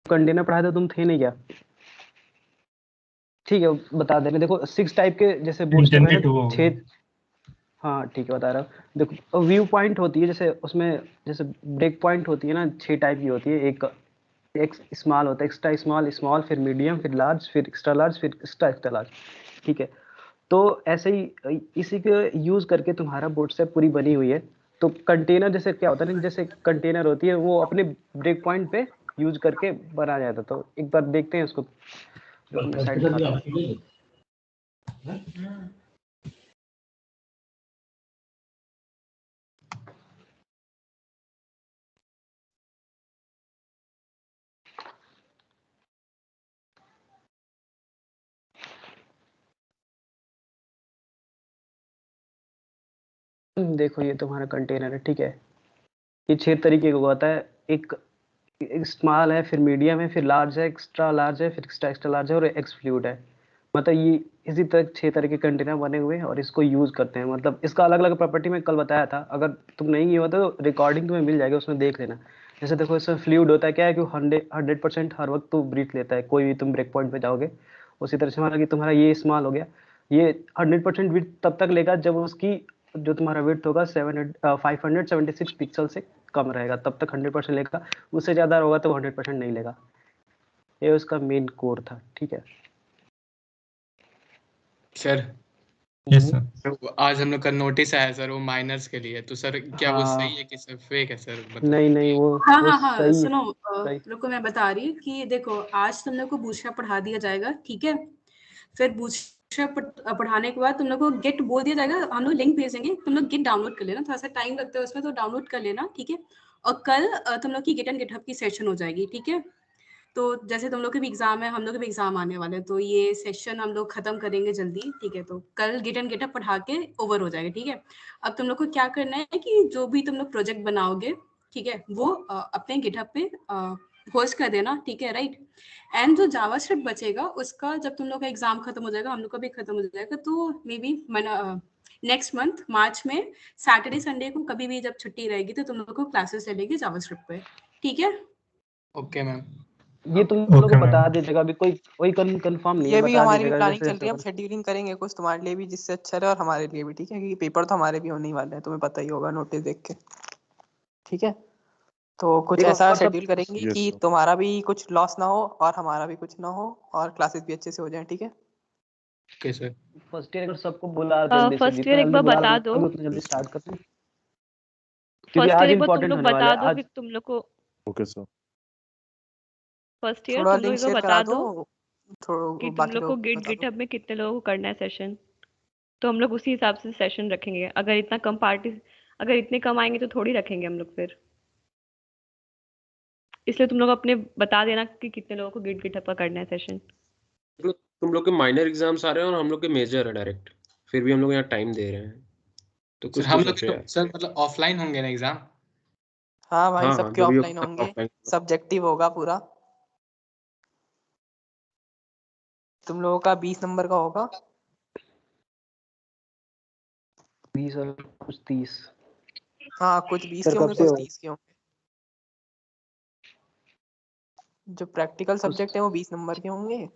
Container पढ़ाया था तुम थे नहीं क्या? ठीक है बता दे रहे, देखो 6 टाइप के जैसे बूटस्ट्रैप है ना, 6। हाँ ठीक है बता रहा हूँ। देखो व्यू पॉइंट होती है, जैसे उसमें जैसे ब्रेक पॉइंट होती है ना, 6 टाइप की होती है। एक स्मॉल होता है, एक्स्ट्रा स्मॉल, स्मॉल फिर मीडियम फिर लार्ज फिर एक्स्ट्रा लार्ज फिर एक्स्ट्रा एक्स्ट्रा लार्ज। ठीक है, तो ऐसे ही इसी के यूज करके तुम्हारा बूटस्ट्रैप पूरी बनी हुई है। तो कंटेनर जैसे क्या होता है ना, जैसे कंटेनर होती है वो अपने ब्रेक पॉइंट पे यूज करके बनाया जाता है। तो एक बार देखते हैं उसको, मैं साइड दिखाता हूँ। देखो ये तुम्हारा कंटेनर है, ठीक है। ये 6 तरीके का होता है। एक स्मॉल है, फिर मीडियम है, फिर लार्ज है, एक्स्ट्रा लार्ज है, फिर एक्स्ट्रा एक्स्ट्रा लार्ज है और एक्सफ्लूड है। मतलब ये इसी तरह 6 तरह के कंटेनर बने हुए हैं और इसको यूज करते हैं। मतलब इसका अलग अलग प्रॉपर्टी मैं कल बताया था, अगर तुम नहीं किया हो तो रिकॉर्डिंग तुम्हें मिल जाएगी, उसमें देख लेना। जैसे देखो इसमें फ्लूइड होता है, क्या है कि 100% हर वक्त तो ब्रीथ लेता है, कोई भी तुम ब्रेक पॉइंट पे जाओगे। उसी तरह से हमारा कि तुम्हारा ये स्मॉल हो गया, ये 100% विड्थ तब तक लेगा जब उसकी जो तुम्हारा विड्थ होगा 576 पिक्सल से कम रहेगा, तब तक 100% लेगा। उससे ज़्यादा होगा तो 100% नहीं लेगा। ये उसका मेन कोर था, ठीक है सर। Yes sir. तो आज हम लोग का नोटिस आया सर, वो माइनर्स के लिए। तो सर क्या वो हाँ। सही है कि सर फेक है सर? नहीं नहीं, वो हाँ सही सुनो, सही। रुको मैं बता रही हूँ कि देखो आज तुम लोग को बूटस्ट्रैप पढ़ा दिया जाएगा, ठीक है। फिर बूटस्ट्रैप पढ़ाने के बाद तुम लोग को गेट बोल दिया जाएगा, हम लोग लिंक भेजेंगे, तुम लोग गेट डाउनलोड कर लेना, थोड़ा सा टाइम लगता है उसमें तो डाउनलोड कर लेना, ठीक है। और कल तुम लोग की गेट एंड गिटहब की सेशन हो जाएगी, ठीक है। तो जैसे तुम लोग के भी एग्जाम है, हम लोग के भी एग्जाम आने वाले हैं, तो ये सेशन हम लोग खत्म करेंगे जल्दी, ठीक है। तो कल गेट एंड गेटअप पढ़ा के ओवर हो जाएगा, ठीक है। अब तुम लोग को क्या करना है कि जो भी तुम लोग प्रोजेक्ट बनाओगे, ठीक है, वो अपने गिटहब पे होस्ट कर देना, ठीक है, राइट। एंड जो जावास्क्रिप्ट बचेगा उसका जब तुम लोग का एग्जाम खत्म हो जाएगा, हम लोग का भी खत्म हो जाएगा, तो मे बी नेक्स्ट मंथ मार्च में सैटरडे संडे को कभी भी जब छुट्टी रहेगी तो तुम लोग को क्लासेस चलेगी जावास्क्रिप्ट पे, ठीक है। Okay ma'am. ये तुम लोग को बता दीजिएगा, अभी कोई कंफर्म नहीं है, ये भी बता हमारी भी दीजिएगा प्लानिंग जैसे चल रही है, हम शेड्यूलिंग करेंगे कुछ तुम्हारे लिए भी जिससे अच्छा रहे और हमारे लिए भी, ठीक है, क्योंकि पेपर तो हमारे भी होने ही वाले हैं, तुम्हें पता ही होगा नोटिस देख के, ठीक है। तो कुछ एक ऐसा और सब शेड्यूल करेंगे कि तुम्हारा भी कुछ लॉस ना हो और हमारा भी कुछ ना हो और क्लासेस भी अच्छे से हो जाएं, ठीक है। Okay sir. फर्स्ट ईयर सबको बुला जल्दी से, फर्स्ट ईयर जितना एक जल्दी बार बुला बता दो, उतना जल्दी स्टार्ट करते हैं, क्योंकि फर्स्ट ईयर आज एक बार तुम इम्पोर्टेंट लोग होने वाला बता है दो आज। कि तुम लोग को ओके सर। फर्स्ट ईयर थोड़ा तुम लोग लिंक एक बार शेयर बता करा दो दो, कि थोड़ा तुम बाकी लोग को लोग बता दो। गिटहब में कितने लोगों को करना है सेशन, तो हम लोग उसी हिसाब से सेशन रखेंगे। अगर इतना कम पार्टी, अगर इतने कम आएंगे तो थोड़ी रखेंगे हम लोग फिर, इसलिए तुम लोग अपने बता देना कि कितने लोगों को गिटहब का करना है सेशन। तुम लोग के माइनर एग्जाम्स आ रहे हैं और हम लोग के मेजर है डायरेक्ट, फिर भी हम लोग यहाँ टाइम दे रहे हैं, तो सर कुछ हम तो लोग सोचो तो यार। सर मतलब ऑफलाइन होंगे ना एग्जाम? हाँ भाई, हाँ सबके जो भी ऑफलाइन होगा होंगे, ऑफलाइन। सब्जेक्टिव होगा पूरा। तुम लोगों का 20 नंबर का होगा। 20 और कुछ 30। हाँ, कुछ 20 सर के कब होंगे, से कुछ हो? 30 के होंगे। जो प्रैक्टिकल सब्जेक्ट है वो 20 नंबर के होंगे,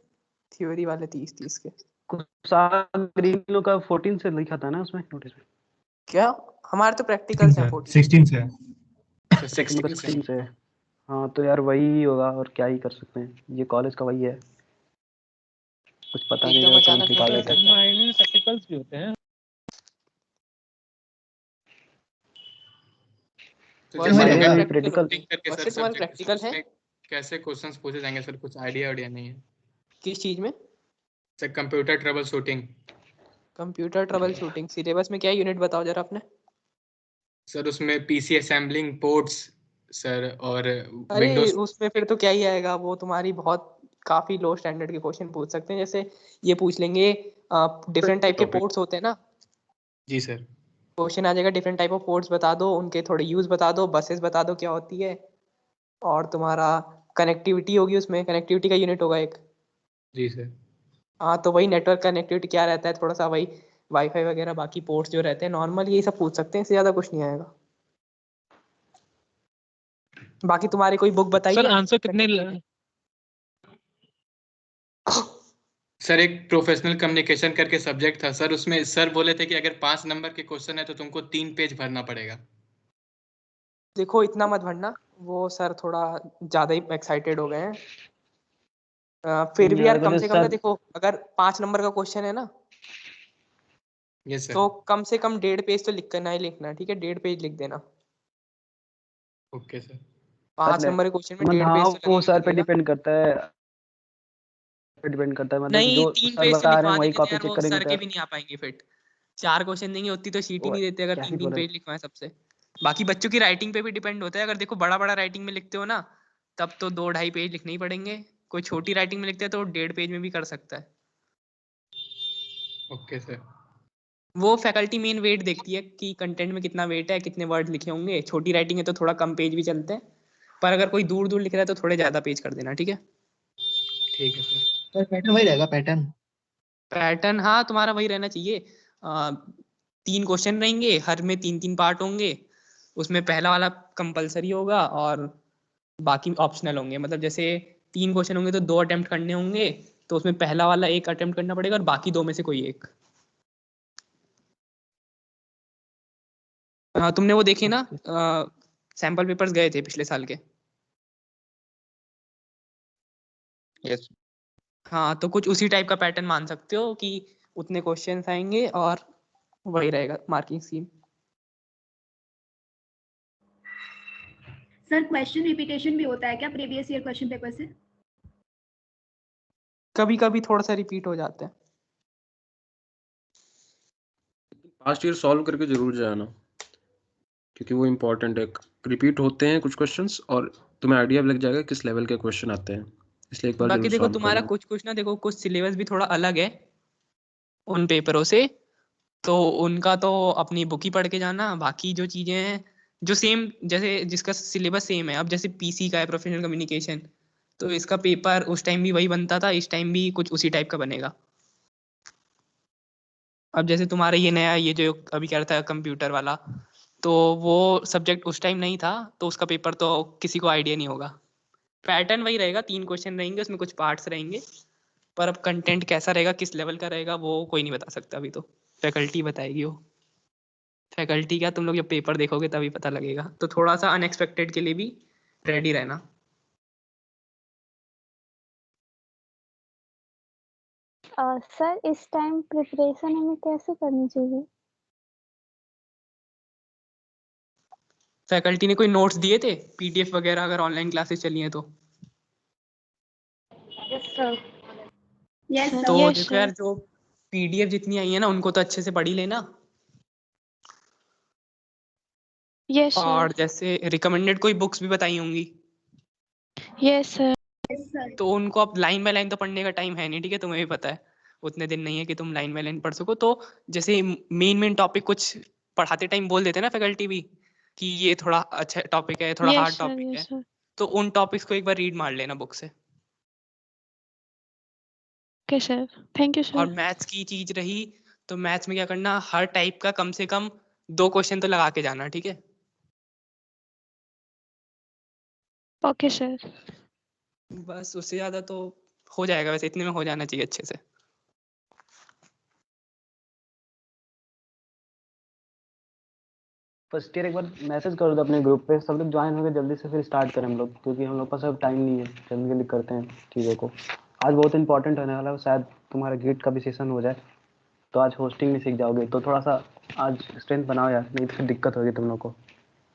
थ्योरी वाले 30 के। कुछ ग्रीन का 14 से लिखा था ना उसमें नोटिस में। क्या? हमारे तो प्रैक्टिकल्स हैं 16 से। सर तुम लोग 16 से। 16 से है। हाँ तो यार वही होगा, और क्या ही कर सकते हैं, ये कॉलेज का वही है, कुछ पता नहीं एकदम था तुरंत अचानक निकाल नहीं देते। करता है। माइनर प्रैक्टिकल्स भी होते हैं। तो वर्षे जैसे माइनर वेब में तुम्हारे भी प्रैक्टिकल प्रैक्टिकल। होते कोडिंग हैं? करके सर वर्षे तुम्हारे सब्जेक्ट, सर प्रैक्टिकल है? उसमें कैसे क्वेश्चंस पूछे जाएंगे सर? कुछ आइडिया नहीं है किस चीज में? Sir. Computer trouble shooting. Computer trouble shooting syllabus में क्या यूनिट बताओ जरा अपने। सर उसमें पीसी असेंबलिंग पोर्ट्स सर, और अरे विंडोज। उसमें फिर तो क्या ही आएगा, वो तुम्हारी बहुत काफी लो स्टैंडर्ड के क्वेश्चन पूछ सकते हैं। जैसे ये पूछ लेंगे, डिफरेंट टाइप के टॉपिक। पोर्ट्स होते हैं ना, जी सर। क्वेश्चन आ जाएगा डिफरेंट टाइप ऑफ पोर्ट्स बता दो, उनके थोड़े यूज बता दो, बसेस बता दो क्या होती है, और तुम्हारा कनेक्टिविटी होगी, उसमें कनेक्टिविटी का यूनिट होगा एक। जी सर। हाँ, तो वही नेटवर्क कनेक्टिविटी क्या रहता है, थोड़ा सा वही वाईफाई वगैरह बाकी पोर्ट्स जो रहते हैं नॉर्मल, यही सब पूछ सकते हैं, इससे ज्यादा कुछ नहीं आएगा। बाकी तुम्हारी कोई बुक सर बताइए आंसर कितने सर एक प्रोफेशनल कम्युनिकेशन करके सब्जेक्ट था सर, उसमें सर बोले थे कि अगर 5 नंबर के क्वेश्चन है तो तुमको 3 पेज भरना पड़ेगा। देखो इतना मत भरना, वो सर थोड़ा ज्यादा ही एक्साइटेड हो गए हैं। फिर भी यार कम से कम ना, सर देखो अगर 5 नंबर का क्वेश्चन है ना, यस सर। तो कम से कम 1.5 पेज तो लिख कर ना ही लिखना, ठीक है, 1.5 पेज लिख देना। Okay sir. 5 नंबर के क्वेश्चन में 1.5 हाँ पेज तो वो लगेगा सर पे लगेगा। डिपेंड करता है, मतलब कि नहीं, जो 3 सर पेज से बता रहे हैं लिखवा वही देंगे तो कॉपी यार चेक वो करेंगे सर तो के यार भी नहीं आ पाएंगे फिट। 4 क्वेश्चन देंगे उतनी तो शीट ही वो नहीं देते अगर क्या ही 3 बोले। पेज लिखवाएं सबसे। बाकी बच्चों की राइटिंग पे भी डिपेंड होता है, अगर देखो बड़ा बड़ा राइटिंग में लिखते हो ना, तब तो 2-2.5 पेज लिखने ही पड़ेंगे। कोई छोटी राइटिंग में लिखते हैं तो 1.5 पेज में भी कर सकता है। Okay sir. वो फैकल्टी मेन वेट देखती है कि कंटेंट में कितना वेट है, कितने वर्ड लिखे होंगे। छोटी राइटिंग है तो थोड़ा कम पेज भी चलते हैं, पर अगर कोई दूर दूर लिख रहा है तो थोड़े ज्यादा पेज कर देना, ठीक है। ठीक है सर। सर पैटर्न वही रहेगा पैटर्न। पैटर्न हाँ तुम्हारा वही रहना चाहिए। 3 क्वेश्चन रहेंगे, हर में 3-3 पार्ट होंगे। उसमें पहला वाला कंपलसरी होगा और बाकी ऑप्शनल होंगे। मतलब जैसे 3 क्वेश्चन होंगे तो 2 अटेम्प्ट करने होंगे, तो उसमें पहला वाला 1 अटेम्प्ट करना पड़ेगा और बाकी 2 में से कोई एक। तुमने वो देखे ना, सैंपल पेपर्स गए थे पिछले साल के। यस। हाँ, तो कुछ उसी टाइप का पैटर्न मान सकते हो कि उतने क्वेश्चंस आएंगे और वही रहेगा marking scheme. Sir question repetition भी होता है क्या प्रीवियस ईयर क्वेश्चन पेपर से? कभी कभी थोड़ा सा रिपीट हो जाता है। लास्ट ईयर सॉल्व करके जरूर जाना, क्योंकि वो इम्पोर्टेंट है। रिपीट होते हैं कुछ क्वेश्चंस और तुम्हें आइडिया भी लग जाएगा किस लेवल के क्वेश्चन आते हैं, इसलिए एक बार बाकी जरूर देखो सॉल्व तुम्हारा करना। कुछ ना, देखो कुछ सिलेबस भी थोड़ा अलग है उन पेपरों से, तो उनका तो अपनी बुक ही पढ़ के जाना। बाकी जो चीजें हैं जो सेम, जैसे जिसका सिलेबस सेम है, अब जैसे पीसी का है प्रोफेशनल कम्युनिकेशन, तो इसका पेपर उस टाइम भी वही बनता था, इस टाइम भी कुछ उसी टाइप का बनेगा। अब जैसे तुम्हारा ये नया, ये जो अभी कह रहा था कंप्यूटर वाला, तो वो सब्जेक्ट उस टाइम नहीं था, तो उसका पेपर तो किसी को आइडिया नहीं होगा। पैटर्न वही रहेगा, 3 क्वेश्चन रहेंगे, उसमें कुछ पार्ट्स रहेंगे, पर अब कंटेंट कैसा रहेगा, किस लेवल का रहेगा, वो कोई नहीं बता सकता अभी, तो फैकल्टी बताएगी वो। फैकल्टी क्या, तुम लोग जब पेपर देखोगे तभी पता लगेगा, तो थोड़ा सा अनएक्सपेक्टेड के लिए भी रेडी रहना। सर इस टाइम प्रिपरेशन हमें कैसे करनी चाहिए? फैकल्टी ने कोई नोट्स दिए थे, पीडीएफ वगैरह, अगर ऑनलाइन क्लासेस चली हैं तो? Yes sir. यस तो सर। देखो यार, जो पीडीएफ जितनी आई है ना, उनको तो अच्छे से पढ़ ही लेना। यस और सर। जैसे रिकमेंडेड कोई बुक्स भी बताई होंगी, यस सर। Yes sir. तो उनको अब लाइन बाय लाइन तो पढ़ने का टाइम है नहीं, ठीक है, तुम्हें भी पता है उतने दिन नहीं है कि तुम लाइन बाय लाइन पढ़ सको। तो जैसे मेन टॉपिक कुछ पढ़ाते टाइम बोल देते हैं ना फैकल्टी भी, कि ये थोड़ा अच्छा टॉपिक है, थोड़ा यस हार्ड सर। टॉपिक है, यस सर। तो उन टॉपिक्स को एक बार रीड मार लेना बुक से। ओके सर, थैंक यू और सर। मैथ्स की चीज रही, तो मैथ्स में क्या करना, हर टाइप का कम से कम 2 क्वेश्चन तो लगा के जाना, ठीक है। Okay sir. बस उससे ज्यादा तो हो जाएगा, वैसे इतने में हो जाना चाहिए अच्छे से। फर्स्ट ईयर एक बार मैसेज कर दो अपने ग्रुप पे, सब लोग ज्वाइन होकर जल्दी से फिर स्टार्ट करें हम लोग, क्योंकि हम लोग पास अब टाइम नहीं है, जल्दी जल्दी करते हैं चीज़ों को। आज बहुत इंपॉर्टेंट होने वाला है, शायद तुम्हारा गेट का भी सेशन हो जाए, तो आज होस्टिंग भी सीख जाओगे, तो थोड़ा सा आज स्ट्रेंथ बनाओ यार, नहीं तो फिर दिक्कत होगी तुम लोग को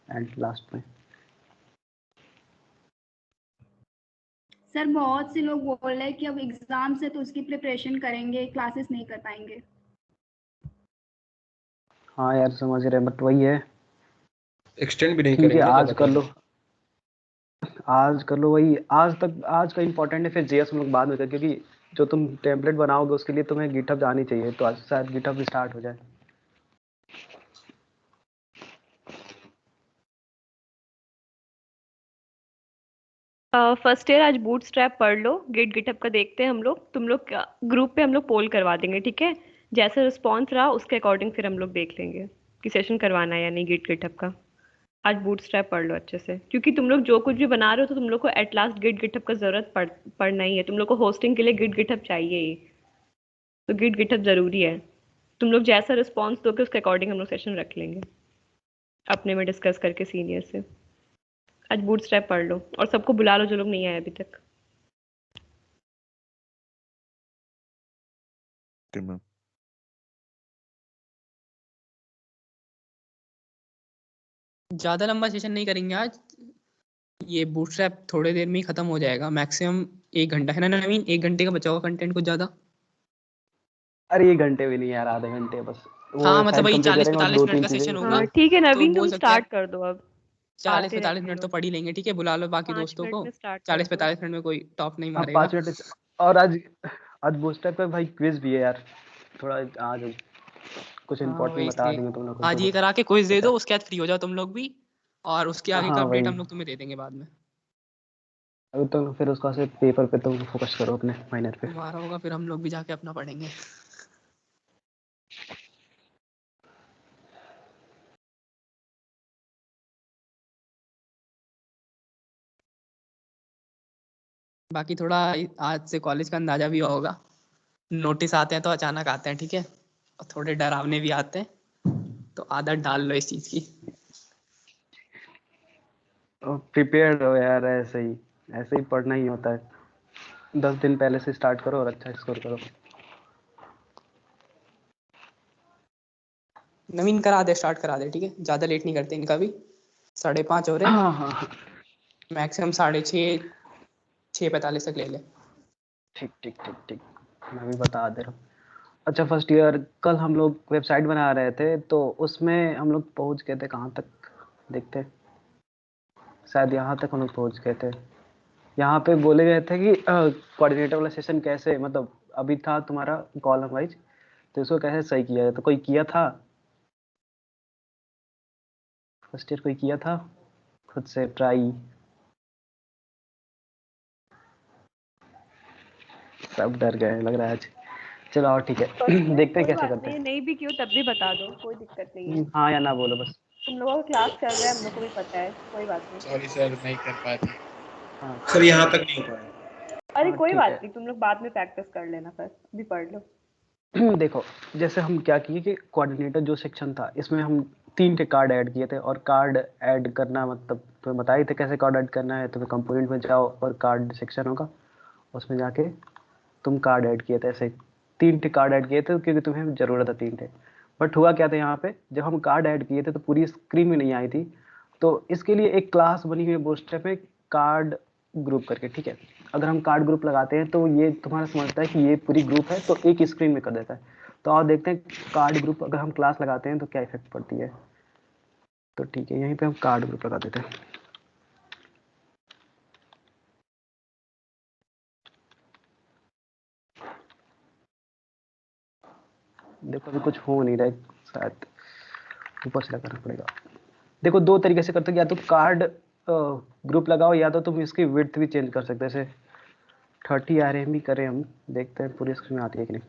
एंड लास्ट में। सर बहुत से लोग बोल रहे हैं कि अब एग्जाम से तो उसकी प्रिपरेशन करेंगे, क्लासेस नहीं कर पाएंगे। हाँ यार समझ रहे हैं, बट वही है, एक्सटेंड भी नहीं ठीक है करेंगे ना आज ज्यादा कर टाइम। लो, आज कर लो, वही आज तक, आज का इंपॉर्टेंट है, फिर जेएस हम लोग बाद में करें, क्योंकि जो तुम टेम्पलेट बनाओगे उसके लिए तुम्हें गिटहब जानी चाहिए, तो आज शायद गिटहब स्टार्ट हो जाए। फर्स्ट ईयर आज बूटस्ट्रैप पढ़ लो, गिटहब का देखते हैं हम लोग, तुम लोग ग्रुप पे हम लोग पोल करवा देंगे, ठीक है। जैसा रिस्पॉन्स रहा उसके अकॉर्डिंग फिर हम लोग देख लेंगे कि सेशन करवाना है या नहीं गिटहब का। आज बूटस्ट्रैप पढ़ लो अच्छे से, क्योंकि तुम लोग जो कुछ भी बना रहे हो तो तुम लोग को एट लास्ट गिटहब का जरूरत पड़ना ही है, तुम लोग को होस्टिंग के लिए गिटहब चाहिए ही। तो गिटहब जरूरी है। तुम लोग जैसा रिस्पॉन्स दोगे उसके अकॉर्डिंग हम लोग सेशन रख लेंगे अपने में डिस्कस करके सीनियर से। आज बूटस्ट्रैप पढ़ लो और सबको बुला लो जो लोग नहीं आए अभी तक। Okay ma'am. ज्यादा लंबा सेशन नहीं करेंगे आज, ये बूटस्ट्रैप थोड़ी देर में ही खत्म हो जाएगा, मैक्सिमम 1 घंटा है ना नवीन, 1 घंटे का बचा हुआ कंटेंट कुछ ज्यादा। अरे 1 घंटे भी नहीं यार, आधे घंटे बस। वो हाँ मतलब साइड वही कंप्लीट 40-45 करेंगे और मिनट 2-3 का चीजें। सेशन होगा। हाँ ठीक है तो नवीन, बोल तुम सकते हैं स्टार्ट कर दो अब। आते 40-45 रहते मिनट तो हो। पढ़ ही लेंगे, ठीक है, बुला लो बाकी 5 दोस्तों मिनट को। में स्टार्ट कर 40-45 दो। मिनट में कोई टॉप नहीं हाँ मारेगा। 5 मिनट। और आज बूस्टर पे भाई क्विज भी है यार, थोड़ा आज कुछ हाँ इंपॉर्टेंट वही बता इसलिए देंगे तुम लोग को आज तो ये करा के क्विज दे दो, उसके बाद फ्री हो जाओ तुम लोग भी, और उसके आगे का हाँ अपडेट भाई, हम लोग तुम्हें दे देंगे बाद में। अभी तो फिर उसका से पेपर पे तो फोकस करो अपने माइनर पे। तुम्हारा होगा फिर हम लोग भी जाके अपना पढ़ेंगे। बाकी थोड़ा आज से कॉलेज का अंदाजा भी होगा, नोटिस आते हैं तो अचानक आते हैं, ठीक है, और थोड़े डरावने भी आते हैं, तो आदत डाल लो इस चीज की। प्रिपेयर्ड हो यार, ऐसे ही पढ़ना ही होता है। 10 दिन पहले से स्टार्ट करो और अच्छा स्कोर करो। नवीन करा दे, स्टार्ट करा दे, ठीक है, ज्यादा लेट नहीं करते इनका भी। 5:30 हो रहे हैं, हाँ मैक्सिमम 6:30, 6:45 तक ले ले। ठीक, मैं भी बता दे रहा हूँ। अच्छा फर्स्ट ईयर, कल हम लोग वेबसाइट बना रहे थे तो उसमें हम लोग पहुंच गए थे कहाँ तक देखते हैं। शायद यहाँ तक हम लोग पहुंच गए थे। यहाँ पे बोले गए थे कि कोऑर्डिनेटर वाला सेशन कैसे, मतलब अभी था तुम्हारा कॉलम वाइज, तो इसको कैसे सही किया जाए। तो कोई किया था फर्स्ट ईयर, कोई किया था खुद से ट्राई? सब डर गए लग रहा है आज। चलो और ठीक है देखते हैं कोई कैसे बात करते नहीं, हैं। नहीं भी क्यों तब भी बता दो, कोई दिक्कत नहीं है। हाँ या ना बोलो बस। तुम लोगों का क्लास चल रहा है, हम लोग को भी पता है, कोई बात नहीं। सॉरी सर, नहीं कर पाते। हाँ सर यहाँ तक नहीं हो पाया। अरे हाँ कोई ठीक बात है। नहीं, तुम लोग बाद में प्रैक्टिस कर लेना, फिर भी पढ़ लो। देखो जैसे हम क्या किए कि कोऑर्डिनेटर जो सेक्शन था इसमें हम 3 टे कार्ड ऐड किए थे, और कार्ड ऐड करना मतलब तुम्हें बताए थे कैसे कार्ड ऐड करना है। तुम्हें कंपोनेंट में जाओ और कार्ड सेक्शन होगा, उसमें जाके तुम कार्ड ऐड किए थे। ऐसे 3 टे कार्ड ऐड किए थे क्योंकि तुम्हें ज़रूरत है 3 टे। बट हुआ क्या था यहाँ पे, जब हम कार्ड ऐड किए थे तो पूरी स्क्रीन में नहीं आई थी। तो इसके लिए एक क्लास बनी हुई है बूटस्ट्रैप में, कार्ड ग्रुप करके, ठीक है। अगर हम कार्ड ग्रुप लगाते हैं तो ये तुम्हारा समझता है कि ये पूरी ग्रुप है तो एक स्क्रीन में कर देता है। तो और देखते हैं कार्ड ग्रुप अगर हम क्लास लगाते हैं तो क्या इफेक्ट पड़ती है। तो ठीक है, यहीं पे हम कार्ड ग्रुप लगा देते हैं। देखो अभी कुछ हो नहीं रहा है, शायद ऊपर से करना पड़ेगा। देखो 2 तरीके से करते हो, या तो कार्ड ग्रुप लगाओ या तो तुम इसकी विड्थ भी चेंज कर सकते हो। जैसे 30 RMB भी करें हम, देखते हैं पूरी स्क्रीन में आती है कि नहीं।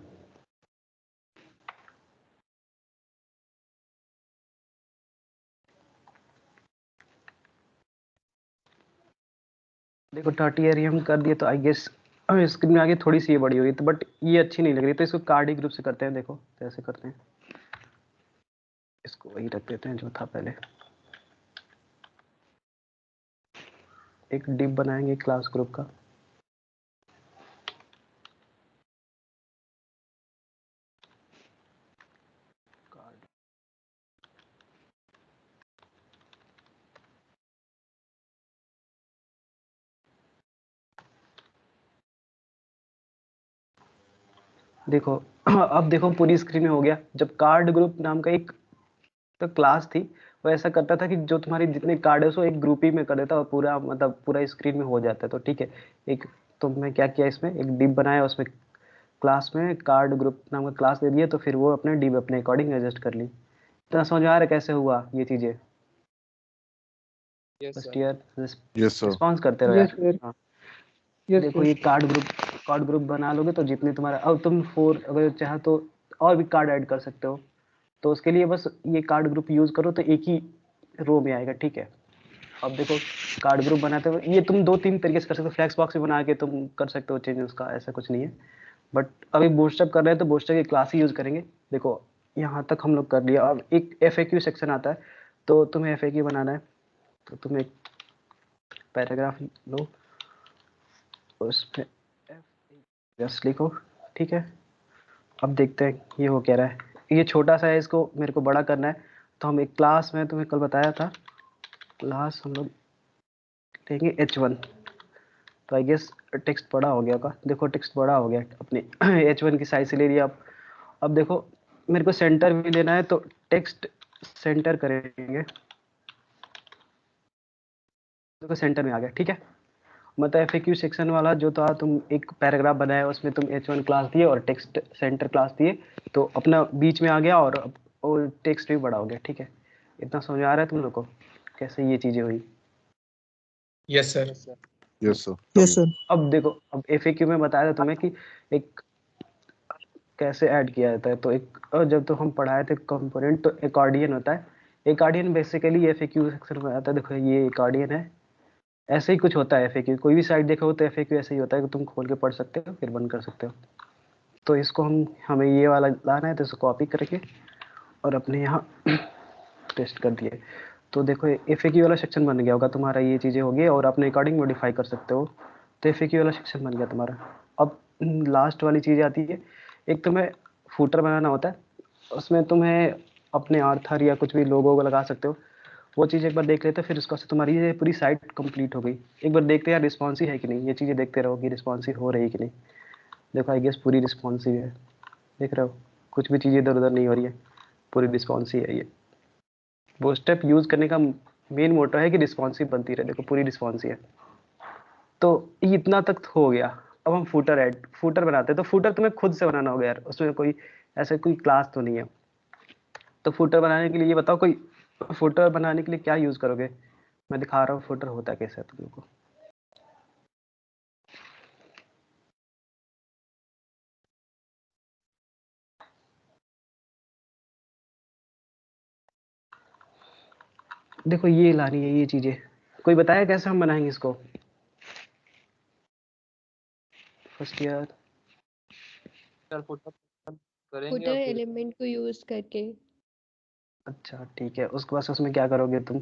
देखो 30 RMB कर दिए तो आई गेस स्क्रीन में आगे थोड़ी सी ये बड़ी हुई, तो बट ये अच्छी नहीं लग रही, तो इसको कार्ड ही ग्रुप से करते हैं। देखो कैसे करते हैं, इसको वही रख देते हैं जो था पहले। एक डिप बनाएंगे क्लास ग्रुप का। देखो अब देखो पूरी स्क्रीन में हो गया। जब कार्ड ग्रुप नाम का एक तो क्लास थी, वो ऐसा करता था कि जो तुम्हारे जितने कार्ड है उसको एक ग्रुप ही में कर देता और पूरा मतलब पूरा स्क्रीन में हो जाता है। तो ठीक है, एक तुमने क्या किया, इसमें एक डिप बनाया, उसमें क्लास में कार्ड ग्रुप नाम का क्लास दे दिया, तो फिर वो अपने डिप अपने अकॉर्डिंग एडजस्ट कर ली। इतना समझ में आ रहा है कैसे हुआ ये चीजें? First year yes sir. Response करते रहो यार। हाँ देखो ये कार्ड ग्रुप बना लोगे तो जितने तुम्हारा, अब तुम 4 अगर चाहे तो और भी कार्ड ऐड कर सकते हो। तो उसके लिए बस ये कार्ड ग्रुप यूज करो तो एक ही रो में आएगा, ठीक है। अब देखो कार्ड ग्रुप बनाते हो, ये तुम 2-3 तरीके से कर सकते हो। फ्लैक्स बॉक्स भी बना के तुम कर सकते हो चेंज उसका, ऐसा कुछ नहीं है। बट अभी बूटस्ट्रैप कर रहे हैं तो बूटस्ट्रैप की क्लास ही यूज करेंगे। देखो यहाँ तक हम लोग कर लिया। अब एक FAQ सेक्शन आता है, तो तुम्हें FAQ बनाना है, तो तुम एक पैराग्राफ लो, उसमें जस्ट लिखो, ठीक है। अब देखते हैं ये हो क्या रहा है। ये छोटा सा है, इसको मेरे को बड़ा करना है। तो हम एक क्लास में तुम्हें कल बताया था, क्लास हम लोग लेंगे H1। तो आई गेस टेक्स्ट बड़ा हो गया होगा। देखो टेक्स्ट बड़ा हो गया अपने H1 की साइज से ले लिया। अब देखो मेरे को सेंटर भी लेना है, तो टेक्स्ट सेंटर करेंगे। देखो सेंटर में आ गया, ठीक है। मतलब FAQ सेक्शन वाला जो था, तुम एक पैराग्राफ बनाया, उसमें तुम H1 क्लास दिए और टेक्स्ट सेंटर क्लास दिए, तो अपना बीच में आ गया और टेक्स्ट भी बड़ा हो गया, ठीक है। इतना समझ आ रहा है तुम लोग को कैसे ये चीजें हुई? Yes sir. Yes sir. Yes sir. अब देखो, अब FAQ में बताया था तुम्हें कि एक कैसे ऐड किया जाता है। तो एक जब तो हम पढ़ाए थे कंपोनेंट, तो एकॉर्डियन होता है। एकॉर्डियन बेसिकली FAQ सेक्शन में आता है। देखो ये एकॉर्डियन है, ऐसे ही कुछ होता है FAQ। कोई भी साइट देखो तो FAQ ऐसे ही होता है कि तुम खोल के पढ़ सकते हो फिर बंद कर सकते हो। तो इसको हमें ये वाला लाना है, तो इसको कॉपी करके और अपने यहाँ पेस्ट कर दिए। तो देखो FAQ वाला सेक्शन बन गया होगा तुम्हारा। ये चीज़ें हो गई और अपने अकॉर्डिंग मॉडिफाई कर सकते हो। तो FAQ वाला सेक्शन बन गया तुम्हारा। अब लास्ट वाली चीज़ आती है, एक तुम्हें फूटर बनाना होता है, उसमें तुम्हें अपने आर्थर या कुछ भी लोगो लगा सकते हो। वो चीज़ एक बार देख लेते हैं, फिर उसका से तुम्हारी ये पूरी साइट कंप्लीट हो गई। एक बार देखते हैं यार रिस्पॉन्सिव है कि नहीं, ये चीज़ें देखते रहो कि रिस्पॉन्सिव हो रही है कि नहीं। देखो आई गेस पूरी रिस्पॉन्सिव है, देख रहे हो, कुछ भी चीज़ इधर उधर नहीं हो रही है, पूरी रिस्पॉन्सिव है ये। वो स्टेप यूज़ करने का मेन मोटो है कि रिस्पॉन्सिव बनती रहे। देखो पूरी रिस्पॉन्सिव है। तो इतना तक हो गया। अब हम फूटर बनाते हैं। तो फूटर तुम्हें खुद से बनाना होगा यार, उसमें कोई ऐसे कोई क्लास तो नहीं है। तो फूटर बनाने के लिए ये बताओ, कोई फूटर बनाने के लिए क्या यूज़ करोगे? मैं दिखा रहा हूँ फूटर होता कैसे है तुम लोग को। देखो ये लानी है ये चीजें। कोई बताया कैसे हम बनाएंगे इसको? फर्स्ट ईयर फुटर एलिमेंट को यूज करके। अच्छा ठीक है। उसके बाद उसमें क्या करोगे तुम?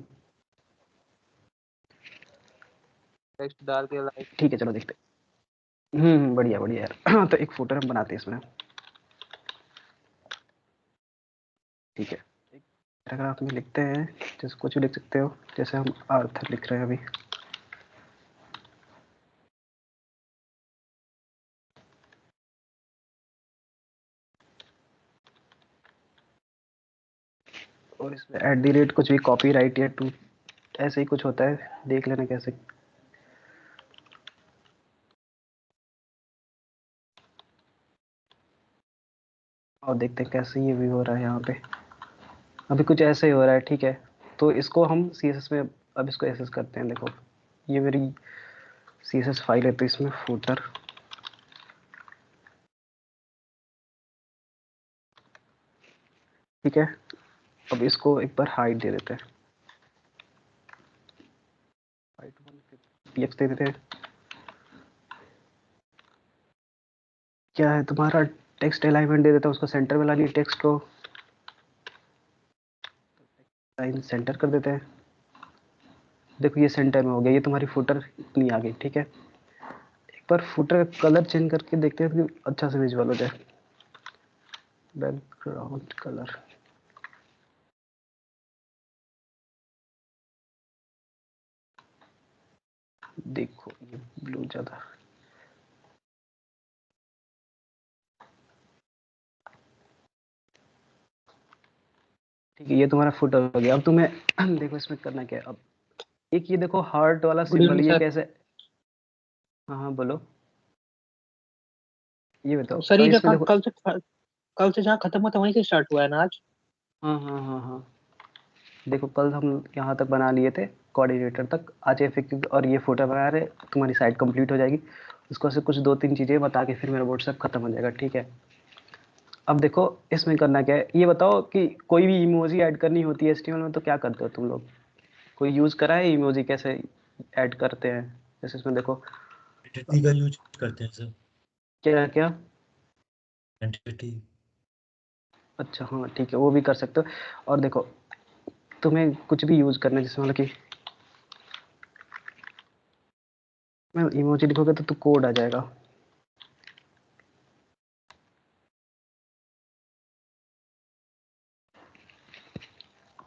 टेक्स्ट डाल के ठीक है चलो देखते हैं। बढ़िया बढ़िया यार। तो एक फुटर हम बनाते हैं इसमें, ठीक है। एक पैराग्राफ में लिखते हैं, जैसे कुछ भी लिख सकते हो, जैसे हम आर्थर लिख रहे हैं अभी। और इसमें @ कुछ भी कॉपीराइट या टू ऐसे ही कुछ होता है, देख लेना कैसे। और देखते हैं कैसे ये भी हो रहा है यहाँ पे। अभी कुछ ऐसे ही हो रहा है, ठीक है। तो इसको हम CSS में अब इसको एक्सेस करते हैं। देखो ये मेरी CSS फाइल है, तो इसमें फूटर, ठीक है। अब इसको एक बार हाइट दे देते हैं, हाइट 1 px दे देते हैं। क्या है तुम्हारा टेक्स्ट अलाइनमेंट दे देता हूँ, उसको सेंटर में लानी टेक्स्ट को, लाइन सेंटर कर देते हैं। देखो ये सेंटर में हो गया, ये तुम्हारी फुटर इतनी आ गई, ठीक है। एक बार फुटर का कलर चेंज करके देखते हैं कि अच्छा से विजुअल हो जाए। बैकग्राउंड कलर, देखो ये ब्लू ज्यादा, ठीक है। ये तुम्हारा फुटर हो गया। अब तुम्हें देखो इसमें करना क्या है। अब एक ये देखो हार्ट वाला सिंबल, ये कैसे? हाँ हाँ बोलो, ये बताओ। सर ये इसमें देखो कल से जहाँ खत्म हुआ था वहीं से स्टार्ट हुआ है ना आज? हाँ हाँ हाँ हाँ। देखो कल हम यहाँ तक बना लिए थे, कोऑर्डिनेटर तक। आज FAQ और ये फोटो बना रहे, तुम्हारी साइट कंप्लीट हो जाएगी। उसको से कुछ 2-3 चीज़ें बता के फिर मेरा व्हाट्सएप खत्म हो जाएगा, ठीक है। अब देखो इसमें करना क्या है, ये बताओ कि कोई भी इमोजी ऐड करनी होती है HTML में, तो क्या करते हो तुम लोग? कोई यूज़ करा है इमोजी कैसे ऐड करते हैं? जैसे इसमें देखो टेक्निकल यूज करते हैं सर। क्या क्या अच्छा हाँ ठीक है, वो भी कर सकते हो। और देखो तुम्हें कुछ भी यूज करना है, जैसे मतलब कि मैं इमोजी लिखोगे तो कोड आ जाएगा।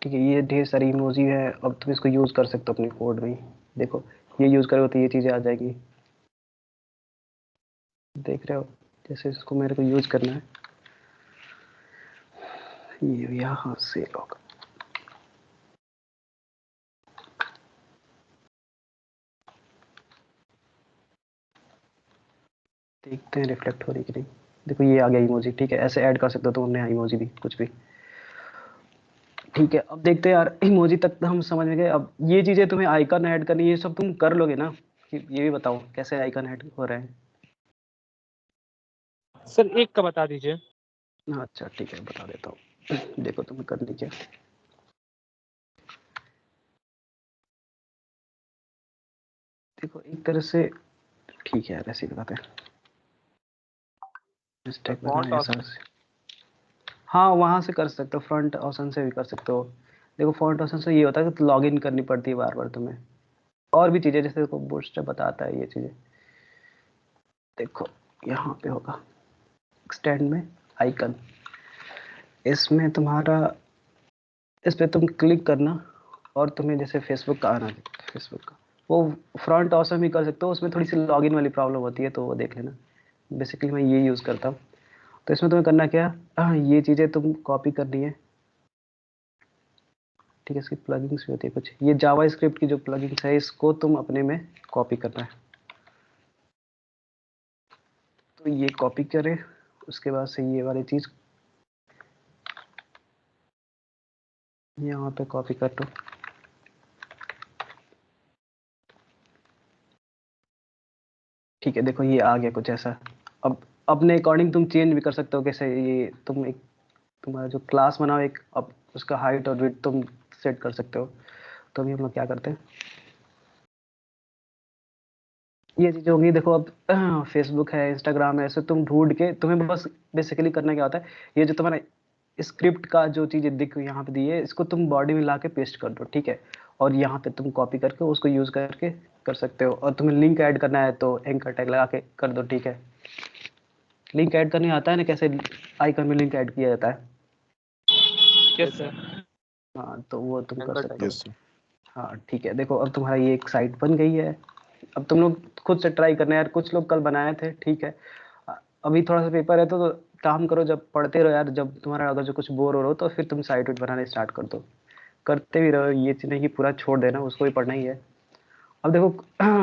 ठीक है, ये ढेर सारी इमोजी है, अब तुम इसको यूज कर सकते हो अपने कोड में ही। देखो ये यूज करोगे तो ये चीजें आ जाएगी, देख रहे हो? जैसे इसको मेरे को यूज करना है, ये यहाँ से होगा। देखते हैं रिफ्लेक्ट हो रही कि नहीं। देखो ये आ गया इमोजी, ठीक है, ऐसे ऐड कर सकते हो तुम अपने इमोजी भी, कुछ भी। ठीक है, अब देखते हैं यार, इमोजी तक तो हम समझ में गए। अब ये चीजें तुम्हें आइकन ऐड करनी, ये सब तुम कर लोगे ना? ये भी बताओ कैसे आइकन ऐड हो रहे हैं। सर एक का बता दीजिए। अच्छा ठीक है, बता देता हूँ। देखो तुम्हें करनी क्या, देखो एक तरह से ठीक है यार, ऐसे ही बताते हैं। मिस्टेक बनाए सर से, हाँ वहां से कर सकते हो, फ्रंट ऑप्शन से भी कर सकते हो। देखो फ्रंट ऑप्शन से ये होता है कि लॉग इन करनी पड़ती है बार बार तुम्हें, और भी चीजें जैसे देखो बूटस्ट्रैप बताता है ये चीजें। देखो यहाँ पे होगा एक्सटेंड में आइकन, इसमें तुम्हारा, इस पे तुम क्लिक करना और तुम्हें जैसे फेसबुक का आना, फेसबुक का वो फ्रंट ऑप्शन भी कर सकते हो, उसमें थोड़ी सी लॉगिन वाली प्रॉब्लम होती है तो वो देख लेना। बेसिकली मैं ये यूज़ करता हूँ। तो इसमें तुम्हें करना क्या, ये चीज़ें तुम कॉपी करनी है। ठीक है, इसकी प्लगइन्स भी होती है कुछ, ये जावा स्क्रिप्ट की जो प्लगइन्स है इसको तुम अपने में कॉपी करना है। तो ये कॉपी करें, उसके बाद से ये वाली चीज़ यहाँ पे कॉपी कर दो। ठीक है, देखो ये आ गया कुछ ऐसा। अब अपने अकॉर्डिंग तुम चेंज भी कर सकते हो, कैसे ये तुम एक तुम्हारा जो क्लास बनाओ एक, अब उसका हाइट और विड्थ तुम सेट कर सकते हो। तो अभी हम लोग क्या करते हैं, ये चीज़ होगी। देखो अब फेसबुक है, इंस्टाग्राम है, ऐसे तुम ढूंढ के तुम्हें बस बेसिकली करना क्या होता है, ये जो तुम्हारा स्क्रिप्ट का जो चीज़ें दिख यहाँ पे दी है इसको तुम बॉडी में ला के पेस्ट कर दो, ठीक है। और यहाँ पे तुम कॉपी करके उसको यूज़ करके कर सकते हो। और तुम्हें लिंक ऐड करना है तो एंकर टैग लगा के कर दो, ठीक है। लिंक ऐड करने आता है ना, कैसे आइकन में लिंक ऐड किया जाता है? Yes sir. हाँ तो वो तुम कर सकते हो। Yes sir. हाँ ठीक है, देखो अब तुम्हारा ये एक साइट बन गई है। अब तुम लोग खुद से ट्राई करना है यार, कुछ लोग कल बनाए थे, ठीक है। अभी थोड़ा सा पेपर है तो काम करो, जब पढ़ते रहो यार, जब तुम्हारा अगर जो कुछ बोर हो रहा हो तो फिर तुम साइट वाइट बनाने स्टार्ट कर दो, करते भी रहो। ये चीज़ नहीं कि पूरा छोड़ देना, उसको भी पढ़ना ही है। अब देखो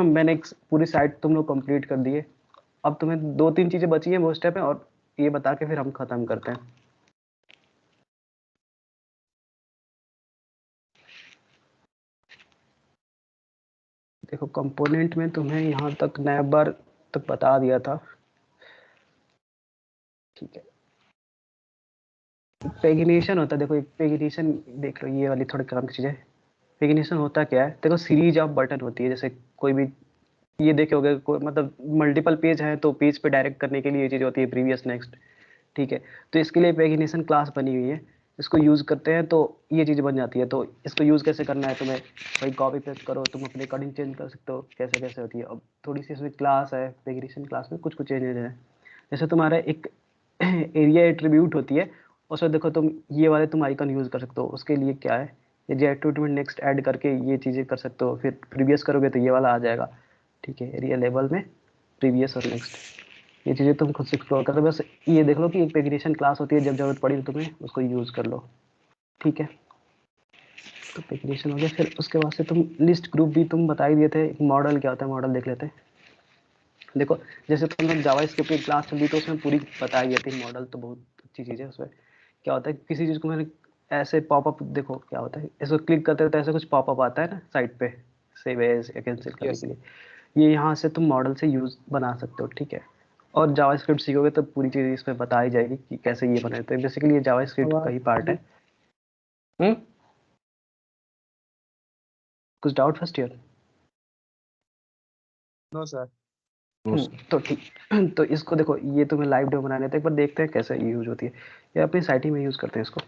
मैंने एक पूरी साइट तुम लोग कंप्लीट कर दिए। अब तुम्हें दो तीन चीज़ें बची हैं वो स्टेप है, और ये बता के फिर हम खत्म करते हैं। देखो कंपोनेंट में तुम्हें यहाँ तक नैब बार तक बता दिया था, ठीक है। पेगिनेशन होता है, देखो एक पेगिनेशन देख लो, ये वाली थोड़ी काम की चीज़ है। पेगिनेशन होता क्या है, देखो सीरीज ऑफ बटन होती है, जैसे कोई भी ये देखोगे कोई मतलब मल्टीपल पेज है तो पेज पे डायरेक्ट करने के लिए ये चीज़ होती है प्रीवियस नेक्स्ट, ठीक है। तो इसके लिए पेगिनेशन क्लास बनी हुई है, इसको यूज़ करते हैं तो ये चीज़ बन जाती है। तो इसको यूज़ कैसे करना है, तुम्हें भाई कॉपी पेस्ट करो, तुम अपने अकॉर्डिंग चेंज कर सकते हो कैसे कैसे होती है। अब थोड़ी सी इसमें क्लास है, पेगिनेशन क्लास में कुछ कुछ चेंजेस हैं। जैसे तुम्हारा एक एरिया एट्रीब्यूट होती है, उसमें देखो तुम ये वाले तुम आइकन यूज़ कर सकते हो। उसके लिए क्या है, ये जो एट्रीब्यूट नेक्स्ट ऐड करके ये चीज़ें कर सकते हो, फिर प्रीवियस करोगे तो ये वाला आ जाएगा, ठीक है। एरिया लेवल में प्रीवियस और नेक्स्ट, ये चीज़ें तुम खुद से एक्सप्लोर करो। बस ये देख लो कि एक पेगिनेशन क्लास होती है, जब जरूरत पड़ी तो तुम्हें उसको यूज़ कर लो, ठीक है। तो पेगिनेशन हो गया, फिर उसके बाद से तुम लिस्ट ग्रुप भी तुम बता ही दिए थे। एक मॉडल क्या होता है, मॉडल देख लेते हैं। देखो जैसे तुम लोग जावा स्क्रिप्ट की क्लास चल रही तो उसमें पूरी बताई गई थी, मॉडल तो बहुत अच्छी चीज़ है। उसमें क्या होता है, किसी चीज़ को मैंने ऐसे पॉपअप, देखो क्या होता है, इसको क्लिक करते हैं तो ऐसे कुछ पॉपअप आता है ना साइड पे, सेव एज या कैंसिल करने के लिए। ये यहाँ से तुम मॉडल से यूज़ बना सकते हो, ठीक है। और जावा स्क्रिप्ट सीखोगे तो पूरी चीज़ इसमें बताई जाएगी कि कैसे ये बनाए। तो बेसिकली ये जावा स्क्रिप्ट का ही पार्ट है। कुछ doubt first year? No sir. तो ठीक तो इसको देखो, ये तुम्हें लाइव डेमो बनाने तो एक बार देखते हैं कैसे यूज होती है। ये अपनी साइट ही में यूज करते हैं इसको।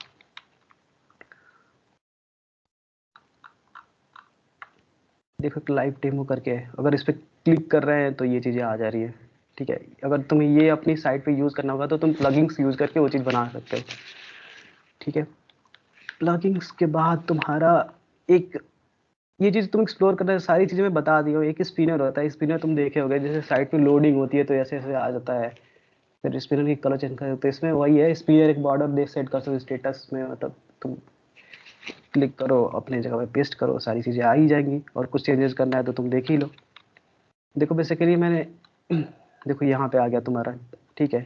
देखो लाइव डेमो करके अगर इस पे क्लिक कर रहे हैं तो ये चीज़ें आ जा रही है। ठीक है, अगर तुम्हें ये अपनी साइट पे यूज़ करना होगा तो तुम प्लगइन्स यूज़ करके वो चीज़ बना सकते हो। ठीक है, प्लगइन्स के बाद तुम्हारा एक ये चीज़ तुम एक्सप्लोर करना है, सारी चीज़ें मैं बता दी हूँ। एक स्पिनर होता है, स्पिनर तुम देखे होगे, जैसे साइट पे लोडिंग होती है तो ऐसे ऐसे आ जाता है, फिर स्पिनर की कलर चेंज कर सकते हो। इसमें वही है, स्पिनर एक बॉर्डर देख सेट कर सकते हो स्टेटस में, मतलब तुम क्लिक करो अपने जगह पे पेस्ट करो, सारी चीज़ें आ ही जाएंगी। और कुछ चेंजेस करना है तो तुम देख ही लो। देखो बेसिकली मैंने देखो यहाँ पे आ गया तुम्हारा। ठीक है,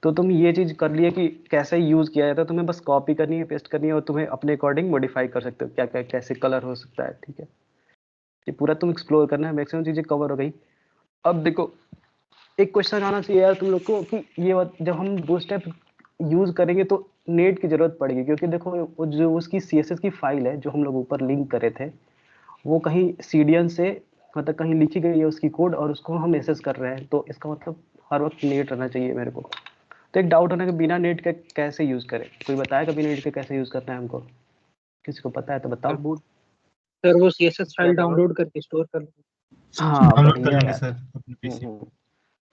तो तुम ये चीज़ कर लिए कि कैसे यूज़ किया जाता है, तुम्हें बस कॉपी करनी है, पेस्ट करनी है, और तुम्हें अपने अकॉर्डिंग मॉडिफाई कर सकते हो क्या क्या कैसे कलर हो सकता है। ठीक है, ये पूरा तुम एक्सप्लोर करना है, मैक्सिमम चीज़ें कवर हो गई। अब देखो एक क्वेश्चन आना चाहिए यार तुम लोग को कि जब हम बूटस्ट्रैप यूज़ करेंगे तो नेट की ज़रूरत पड़ेगी, क्योंकि देखो वो जो उसकी CSS की फाइल है जो हम लोग ऊपर लिंक करे थे, वो कहीं CDN से मतलब कहीं लिखी गई है उसकी कोड, और उसको हम एक्सेस कर रहे हैं। तो इसका मतलब हर वक्त नेट रहना चाहिए मेरे को। तो एक डाउट होना कि बिना नेट के कैसे यूज़ करें, कोई बताएगा बिना नेट के कैसे यूज़ करना है हमको? किसी को पता है तो बताओ। सर वो CSS फाइल डाउनलोड करके स्टोर कर लो। हाँ डाउनलोड बढ़िया कर लेंगे यार। सर अपने पीसी।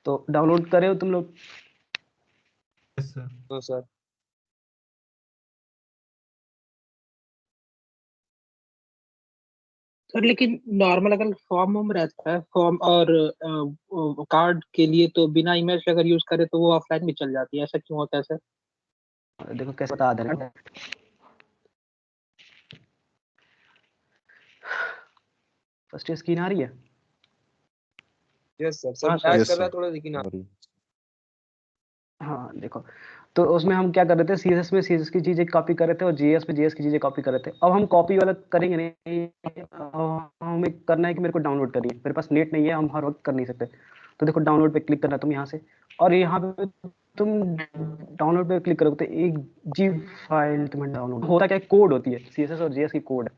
तो डाउनलोड करे हो तुम लोग? Yes sir. तो सर सर लेकिन नॉर्मल अगर फॉर्म वॉर्म रहता है, फॉर्म और कार्ड के लिए, तो बिना इमेज अगर यूज करे तो वो ऑफलाइन भी चल जाती है, ऐसा क्यों होता है सर? देखो कैसे बता दे रहे हैं। फर्स्ट स्क्रीन आ रही है? यस सर, सब हाँ फ्लैश सर। कर रहा है थोड़ा, लेकिन हाँ देखो, तो उसमें हम क्या कर रहे थे, CSS में CSS की चीज़ें कॉपी कर रहे थे और JS में JS की चीज़ें कॉपी कर रहे थे। अब हम कॉपी वाला करेंगे नहीं, हमें करना है कि मेरे को डाउनलोड करनी है। मेरे पास नेट नहीं है, हम हर वक्त कर नहीं सकते। तो देखो डाउनलोड पे क्लिक करना तुम यहाँ से, और यहाँ पे तुम डाउनलोड पे क्लिक करोगे तो एक जीप फाइल तुम्हें डाउनलोड होता क्या, कोड होती है CSS और JS की कोड।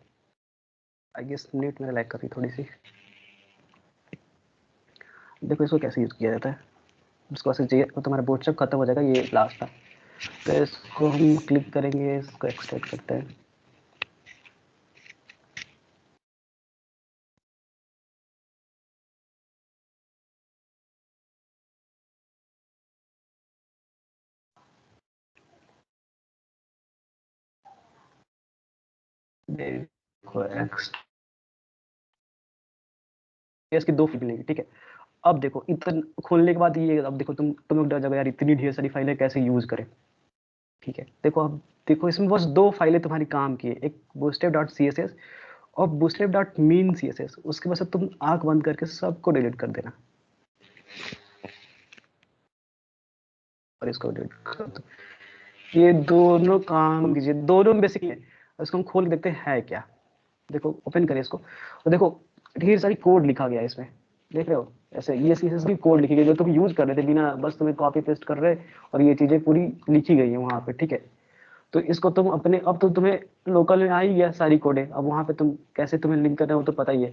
आई गेस नेट मेरा लैग कर रही थोड़ी सी। देखो इसको कैसे यूज़ किया जाता है, उसको ऐसे JS तुम्हारा बूटस्ट्रैप खत्म हो जाएगा, ये लास्ट था। तो इसको हम क्लिक करेंगे, इसको एक्सट्रैक्ट करते हैं। देखो इसकी दो फाइल मिलेगी। ठीक है, अब देखो इतना खोलने के बाद ये, अब देखो तुम लोग डर जाओगे यार इतनी ढेर सारी फाइलें कैसे यूज करें। ठीक है, देखो अब देखो इसमें बस दो फाइलें तुम्हारी काम की है, एक bootstrap.css और bootstrap.mean css। उसके बाद से तुम आंख बंद करके सबको डिलीट कर देना, और इसको डिलीट कर दो। ये दोनों काम कीजिए, दोनों बेसिक है। इसको हम खोल के देखते हैं क्या। देखो ओपन करें इसको, तो देखो ढेर सारी कोड लिखा गया है इसमें, देख रहे हो? ऐसे ये CSS की कोड लिखी गई जो तुम यूज कर रहे थे बिना, बस तुम्हें कॉपी पेस्ट कर रहे, और ये चीजें पूरी लिखी गई है वहां पे। ठीक है, तो इसको तुम अपने, अब तो तुम्हें लोकल में आ ही गया सारी कोडें, अब वहां पे तुम कैसे तुम्हें लिंक करना है वो तो पता ही है।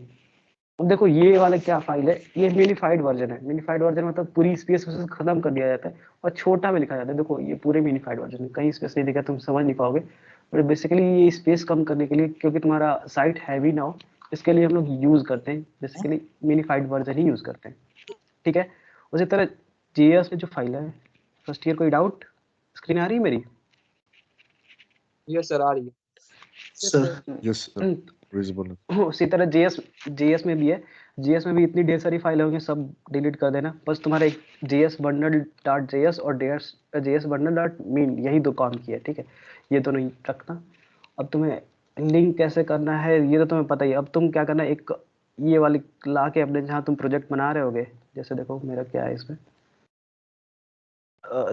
अब देखो ये वाला क्या फाइल है, ये मिनीफाइड वर्जन है। मिनीफाइड वर्जन मतलब पूरी स्पेस खत्म कर दिया जाता है और छोटा में लिखा जाता है। देखो ये पूरे मिनीफाइड वर्जन में कहीं स्पेस नहीं दिखा, तुम समझ नहीं पाओगे, बट बेसिकली ये स्पेस कम करने के लिए, क्योंकि तुम्हारा साइट हैवी ना हो, इसके लिए हम लोग यूज करते हैं बेसिकली मिनीफाइड वर्जन ही यूज करते हैं। ठीक है, उसी तरह JS में जो फाइल है, फर्स्ट ईयर कोई डाउट? स्क्रीन आ रही है मेरी? यस सर आ रही है सर यस सर, विजिबल है। उसी तरह JS में भी है। JS में भी इतनी ढेर सारी फाइलें होंगी, सब डिलीट कर देना। बस तुम्हारा एक JS bundle.js और JS bundle.mean, यही दो काम किया है। ठीक है, ये दोनों ही रखना। अब तुम्हें लिंक कैसे करना है ये तो तुम्हें पता ही है। अब तुम क्या करना है, एक ये वाली ला के अपने जहाँ तुम प्रोजेक्ट बना रहे होगे, जैसे देखो मेरा क्या है इसमें,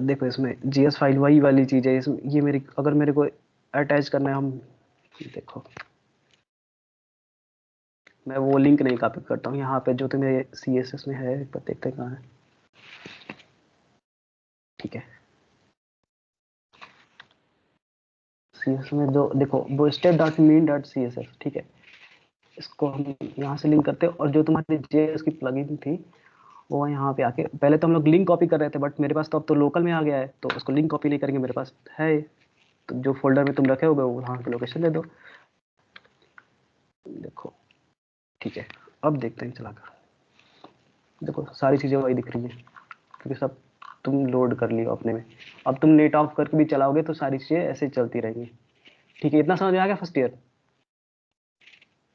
देखो इसमें JS फाइल वही वाली चीज़ है इसमें। ये मेरी, अगर मेरे को अटैच करना है, हम देखो मैं वो लिंक नहीं कॉपी करता हूँ, यहाँ पे जो तुम्हें CSS में है, पर देखते हैं कहाँ है। ठीक है, CSS में जो देखो bootstrap.mean.css। ठीक है, इसको हम यहाँ से लिंक करते हैं, और जो तुम्हारी JS की प्लगइन थी वो यहाँ पे आके पहले तो हम लोग लिंक कॉपी कर रहे थे, बट मेरे पास तो अब तो लोकल में आ गया है, तो उसको लिंक कॉपी नहीं करेंगे, मेरे पास है तो जो फोल्डर में तुम रखे होगे वहाँ की लोकेशन दे दो। देखो ठीक है, अब देखते हैं चलाकर। देखो सारी चीज़ें वही दिख रही हैं क्योंकि सब तुम लोड कर लियो अपने में। अब तुम नेट ऑफ करके भी चलाओगे तो सारी चीज़ें ऐसे ही चलती रहेंगी। ठीक है, इतना समझ में आ गया first year?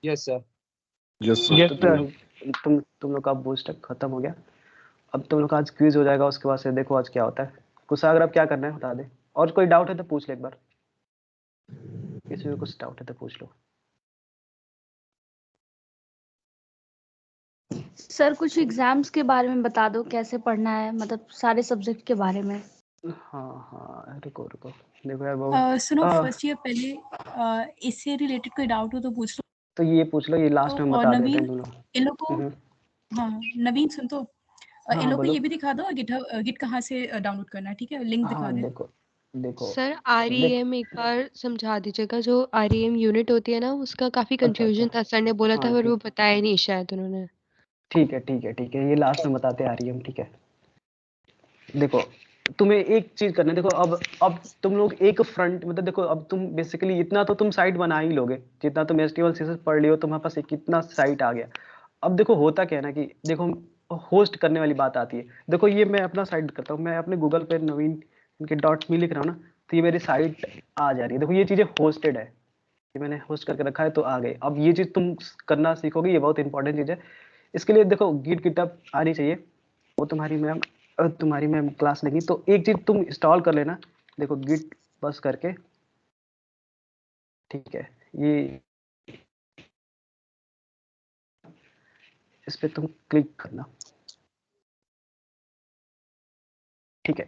Yes sir. Yes तो सर। तुम लोग का बूस्टअप खत्म हो गया। अब तुम लोग का आज क्विज हो जाएगा, उसके बाद से देखो आज क्या होता है। कुशागर अब क्या करना है बता दे, और कोई डाउट है तो पूछ ले एक बार, किसी में कुछ डाउट है तो पूछ लो। सर कुछ एग्जाम्स के बारे में बता दो, कैसे पढ़ना है, मतलब सारे सब्जेक्ट के बारे में। हाँ रुको देखो यार वो सुनो, फर्स्ट ईयर पहले इससे रिलेटेड कोई डाउट हो तो पूछ लो। तो ये पूछ लो, ये लास्ट में और बता देते हैं नवीन, तुम लोग। इन लोग को, हाँ नवीन सुन तो, इन हाँ लोग को बोलो। ये भी दिखा दो गिट कहाँ से डाउनलोड करना है, ठीक है, लिंक दिखा हाँ दे। देखो सर देख आरईएम एक बार समझा दीजिएगा, जो आरईएम यूनिट होती है ना उसका काफी अच्छा कंफ्यूजन था, सर ने बोला था हाँ पर वो बताया नहीं शायद उन्होंने। ठीक है, ये लास्ट में बताते आ रही है हम। ठीक है देखो, तुम्हें एक चीज करना है। देखो अब तुम लोग एक फ्रंट, मतलब देखो अब तुम बेसिकली इतना तो तुम साइट बना ही लोगे, जितना तुम एचटीएमएल सीएसएस पढ़ लियो तुम्हारे पास एक कितना साइट आ गया। अब देखो होता क्या है ना कि देखो होस्ट करने वाली बात आती है। देखो ये मैं अपना साइट करता हूँ, मैं अपने गूगल पे नवीन इनके .me लिख रहा हूँ ना, तो ये मेरी साइट आ जा रही है। देखो ये चीजें होस्टेड है, ये मैंने होस्ट करके रखा है तो आ गए। अब ये चीज तुम करना सीखोगे, ये बहुत इंपॉर्टेंट चीज है। इसके लिए देखो गिट गिटअप आनी चाहिए, वो तुम्हारी मैम क्लास लेगी तो एक चीज तुम इंस्टॉल कर लेना। देखो गिट बस करके, ठीक है, ये इस पे तुम क्लिक करना। ठीक है,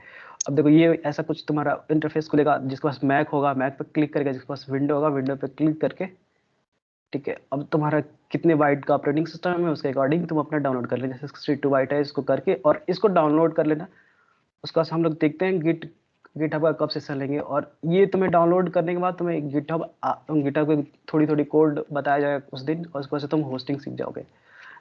अब देखो ये ऐसा कुछ तुम्हारा इंटरफेस खुलेगा। जिसके पास मैक होगा मैक पे क्लिक करेगा, जिसके पास विंडो होगा विंडो पे क्लिक करके, ठीक है, अब तुम्हारा कितने बाइट का ऑपरेटिंग सिस्टम है उसके अकॉर्डिंग तुम अपना डाउनलोड कर लेना। जैसे 62 बाइट है, इसको करके और इसको डाउनलोड कर लेना। उसके बाद हम लोग देखते हैं गिटहब का कब सेशन लेंगे। और ये तुम्हें डाउनलोड करने के बाद तुम्हें गिटहब पे थोड़ी थोड़ी कोड बताया जाएगा उस दिन, और उसके बाद से तुम होस्टिंग सीख जाओगे।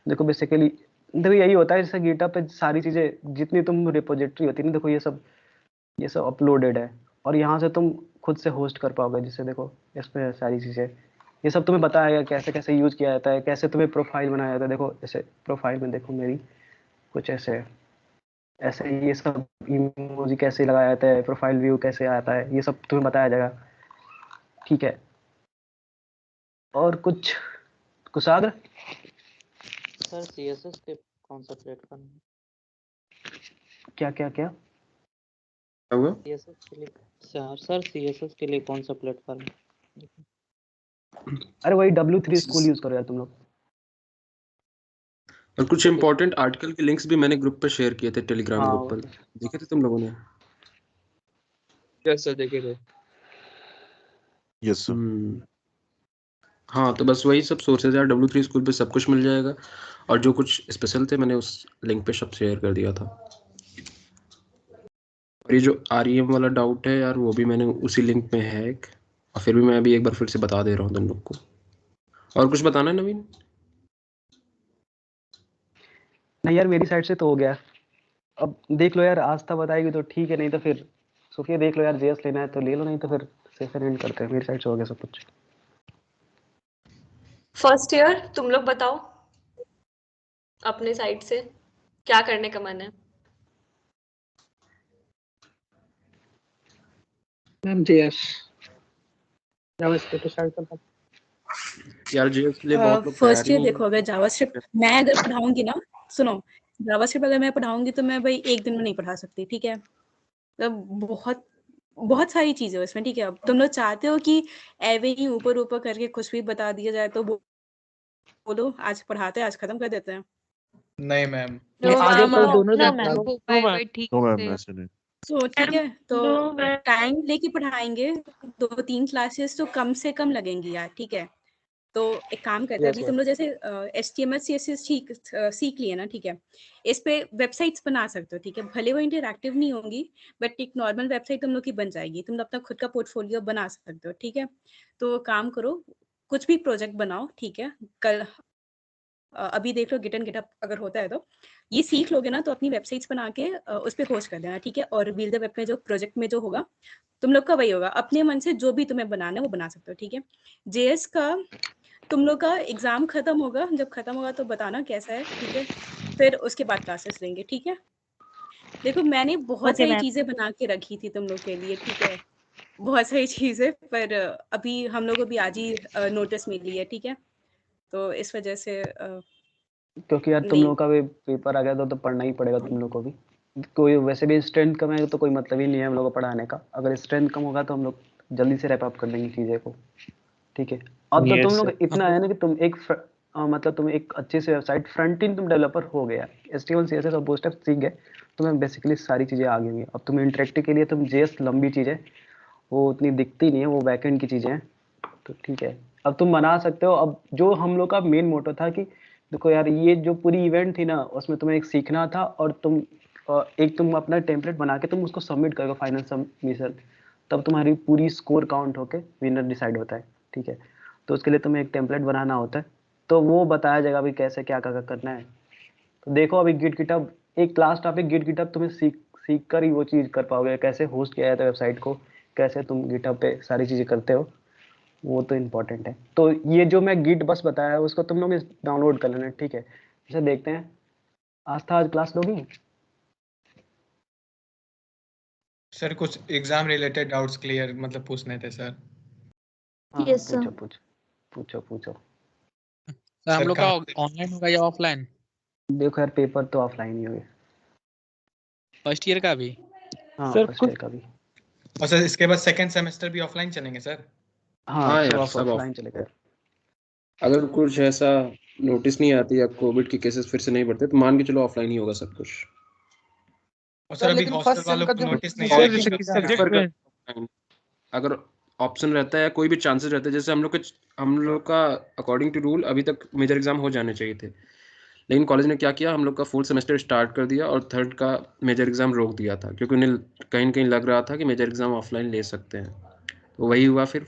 देखो बेसिकली देखो यही होता है, जैसे गिटहब पे सारी चीज़ें जितनी तुम रिपोजिटरी होती है ना, देखो ये सब अपलोडेड है, और यहाँ से तुम खुद से होस्ट कर पाओगे। जिससे देखो इसमें सारी चीज़ें ये सब तुम्हें बताया गया कैसे कैसे यूज किया जाता है, कैसे तुम्हें प्रोफाइल बनाया जाता है। देखो जैसे प्रोफाइल में देखो मेरी कुछ ऐसे ऐसे ये सब इमोजी कैसे लगाया जाता है, प्रोफाइल व्यू कैसे आता है, ये सब तुम्हें बताया जाएगा। ठीक है, और कुछ कुशाग्र? सर सीएसएस के कौन सा प्लेटफॉर्म है? क्या हुआ? सीएसएस के लिए सर सीएसएस के लिए कौन सा प्लेटफॉर्म है? अरे वही W3 स्कूल यूज करो यार तुम लोग। और कुछ इंपॉर्टेंट आर्टिकल के लिंक्स भी मैंने ग्रुप पे शेयर किए थे, टेलीग्राम हाँ ग्रुप पर, देखे थे तुम लोगों ने? यस सर, देखे थे। Yes sir. हाँ तो बस वही सब सोर्सेज यार, W3 स्कूल पे सब कुछ मिल जाएगा। और जो कुछ स्पेशल थे मैंने उस लिंक पे सब शेयर कर दिया था। और ये जो आरईएम वाला डाउट है यार, वो भी मैंने उसी लिंक में है एक, और फिर भी मैं अभी एक बार फिर से बता दे रहा हूँ तुम लोग को। और कुछ बताना है नवीन? नहीं यार मेरी साइड से तो हो गया। अब देख लो यार, आस्था बताएगी तो ठीक है, नहीं तो फिर सोफिया देख लो यार, जेएस लेना है तो ले लो, नहीं तो फिर सेशन एंड करते हैं। मेरी साइड से हो गया सब कुछ। फर्स्ट ईयर तुम लोग बताओ अपने साइड से क्या करने का मन है। मैम जेएस जावास्क्रिप्ट तो स्टार्ट करता यार जेएस के लिए बहुत लोग फर्स्ट तैयार ही ईयर नहीं देखो, अगर जावास्क्रिप्ट मैं अगर पढ़ाऊंगी ना, सुनो, जावास्क्रिप्ट अगर मैं पढ़ाऊंगी तो मैं भाई एक दिन में नहीं पढ़ा सकती, ठीक है, मतलब बहुत सारी चीजें उसमें, ठीक है। अब तुम लोग चाहते हो कि एवे ही ऊपर ऊपर करके कुछ भी बता दिया जाए, तो बोलो आज पढ़ाते हैं, आज खत्म कर देते हैं। नहीं मैम, आगे कल दोनों ना दिन मैम हो पाएगा ठीक नो मैम से। ऐसे नहीं। तो ठीक है, तो टाइम लेके पढ़ाएंगे, 2-3 क्लासेस तो कम से कम लगेंगी यार, ठीक है। तो एक काम करते हैं, Yes, अभी sir. तुम लोग जैसे HTML CSS सीख लिए ना, ठीक है, इस पे वेबसाइट्स बना सकते हो, ठीक है, भले वो इंटरैक्टिव नहीं होंगी, बट एक नॉर्मल वेबसाइट तुम लोग की बन जाएगी, तुम लोग अपना खुद का पोर्टफोलियो बना सकते हो, ठीक है। तो काम करो, कुछ भी प्रोजेक्ट बनाओ, ठीक है, कल अभी देख लो गिट एंड गिटअप अगर होता है ये सीख लोगे ना तो अपनी वेबसाइट्स बना के उस पे पोस्ट कर देना, ठीक है। और व्हील द वेब में जो प्रोजेक्ट में जो होगा तुम लोग का वही होगा, अपने मन से जो भी तुम्हें बनाना है वो बना सकते हो, ठीक है। जेएस का तुम लोग का एग्जाम खत्म होगा, जब खत्म होगा तो बताना कैसा है, ठीक है। फिर उसके बाद क्लासेस लेंगे, ठीक है। देखो मैंने बहुत ओके सारी मैम। चीजें बना के रखी थी तुम लोग के लिए, ठीक है, बहुत सारी चीजें, पर अभी हम लोग को भी आज ही नोटिस मिली है, ठीक है। तो इस वजह से क्योंकि यार तुम नहीं लोगों का भी पेपर आ गया तो पढ़ना ही पड़ेगा तुम लोग को भी। कोई वैसे भी स्ट्रेंथ कम है तो कोई मतलब ही नहीं है हम लोग को पढ़ाने का। अगर स्ट्रेंथ कम होगा तो हम लोग जल्दी से रैप अप कर देंगे चीज़ें को, ठीक है। अब तो तुम लोग इतना है ना कि तुम एक मतलब तुम एक अच्छी से वेबसाइट फ्रंट एंड तुम डेवलपर हो गया, HTML CSS और बूटस्ट्रैप सीख गए, तुम्हें बेसिकली सारी चीज़ें आ गई होंगी। अब तुम इंटरेक्टिव के लिए तुम जेएस लंबी चीज़ है, वो उतनी दिखती नहीं है, वो बैकएंड की चीज़ें हैं, तो ठीक है। अब तुम बना सकते हो। अब जो हम लोग का मेन मोटो था कि देखो यार ये जो पूरी इवेंट थी ना उसमें तुम्हें एक सीखना था और तुम एक तुम अपना टेम्पलेट बना के तुम उसको सबमिट करोगे फाइनल सबमिशन, तब तुम्हारी पूरी स्कोर काउंट होके विनर डिसाइड होता है, ठीक है। तो उसके लिए तुम्हें एक टेम्पलेट बनाना होता है, तो वो बताया जाएगा अभी कैसे क्या क्या करना है। तो देखो अभी गिट गिटहब एक क्लास टॉपिक गिट गिटहब तुम्हें सीख कर ही वो चीज़ कर पाओगे, कैसे होस्ट किया जाता है वेबसाइट को, कैसे तुम गिटहब पे सारी चीज़ें करते हो, वो तो इम्पोर्टेंट है। तो ये जो मैं गिट बस बताया है उसको तुम लोग डाउनलोड कर लेना, ठीक है। इसे देखते हैं। आस्था आज क्लास लोगी? सर कुछ एग्जाम रिलेटेड डाउट्स क्लियर मतलब पूछने थे सर। हाँ यस सर। पूछो। सर हम सर लोग का कहाँ ऑनलाइन होगा या ऑफलाइन? देखो यार पेपर तो ऑफलाइन ही होंगे। फर्स्ट ईयर का भी? हाँ सर फर्स्ट कुछ ईयर का भी। और सर इसके बाद सेकंड सेमेस्टर भी ऑफलाइन चलेंगे सर? हाँ हाँ सब यार सब ऑफलाइन चलेगा। अगर कुछ ऐसा नोटिस नहीं आती या कोविड के केसेस फिर से नहीं बढ़ते तो मान के चलो ऑफलाइन ही होगा सब कुछ। और सर अभी लेकिन हॉस्टल फर्स्ट सेम वालों का को जो नोटिस नहीं विषय आया है कि किस कब से सब्जेक्ट आना में Fine. अगर ऑप्शन रहता है कोई भी चांसेस रहते हैं, जैसे हम लोग का अकॉर्डिंग टू रूल अभी तक मेजर एग्जाम हो जाने चाहिए थे, लेकिन कॉलेज ने क्या किया, हम लोग का फोर्थ सेमेस्टर स्टार्ट कर दिया और थर्ड का मेजर एग्जाम रोक दिया था, क्योंकि उन्हें कहीं न कहीं लग रहा था कि मेजर एग्जाम ऑफलाइन ले सकते हैं। तो वही हुआ फिर।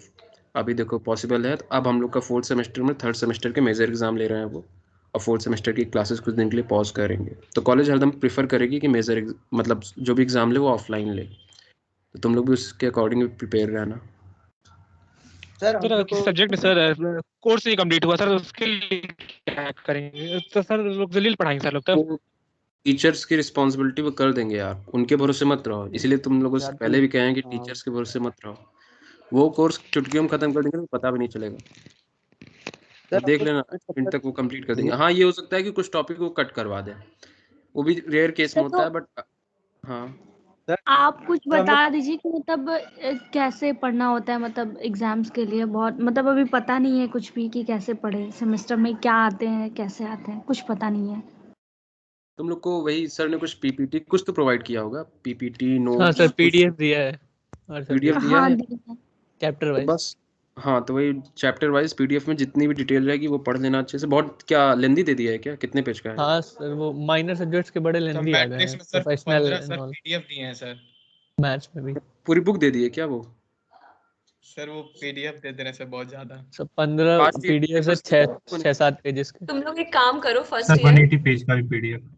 अभी देखो पॉसिबल है, तो अब हम लोग का फोर्थ सेमेस्टर में थर्ड सेमेस्टर के मेजर एग्जाम ले रहे हैं वो, और फोर्थ सेमेस्टर की क्लासेस कुछ दिन के लिए पॉज करेंगे। तो कॉलेज हरदम प्रीफर करेगी कि मेजर मतलब जो भी एग्जाम ले वो ऑफलाइन ले, तो तुम लोग भी उसके अकॉर्डिंग प्रिपेयर रहना। सर हम सर लोग किस को सब्जेक्ट में सर कोर्स नहीं कंप्लीट हुआ सर, उसके लिए क्या करेंगे? तो सर लोग जलील पढ़ाएंगे सर लोग तो। वो टीचर्स की रिस्पॉन्सिबिलिटी वो कर देंगे यार, उनके भरोसे मत रहो। इसीलिए तुम लोगों से यार पहले तुम भी कहे हैं कि टीचर्स के भरोसे मत रहो। वो कोर्स चुटकियों में खत्म कर देंगे तो पता भी नहीं चलेगा। सर वो हम देख लोग लेना को इन तक वो कंप्लीट कर देंगे। हाँ ये हो सकता है कि कुछ टॉपिक वो कट करवा दें, वो भी रेयर केस में सर होता तो है, बट हाँ सर आप कुछ हम बता लोग दीजिए कि मतलब कैसे पढ़ना होता है, मतलब एग्जाम्स के लिए बहुत मतलब अभी पता नहीं है कुछ भी कि कैसे पढ़े, सेमेस्टर में क्या आते हैं कैसे आते हैं कुछ पता नहीं है। तुम लोग को वही सर ने कुछ पीपीटी कुछ तो प्रोवाइड किया होगा, पीपीटी हाँ सर नोट्स कुछ पीडीएफ दिया है हर पीडीएफ सब्जेक्ट दिया हाँ है। दी है। चैप्टर तो वाइज। बस हाँ, तो वही चैप्टर वाइज पीडीएफ में जितनी भी डिटेल रहेगी वो पढ़ लेना अच्छे से। बहुत क्या लेंदी दे दिया है क्या, कितने पेज का है? हाँ सर वो माइनर सब्जेक्ट्स के बड़े तो लेंदी आ गए मैट्रिक्स हैं, में sir professional 15 and sir all. PDF दिए हैं सर। मैथ्स में भी पूरी बुक दे दी है क्या वो? सर वो पीडीएफ दे दे रहे हैं सर बहुत ज्यादा। सब 15 लास्ट ईयर पीडीएफ है, पेपर्स 6-7 पेजेस के। तुम लोग एक काम करो फर्स्ट सर ईयर 180 पेज का भी पीडीएफ।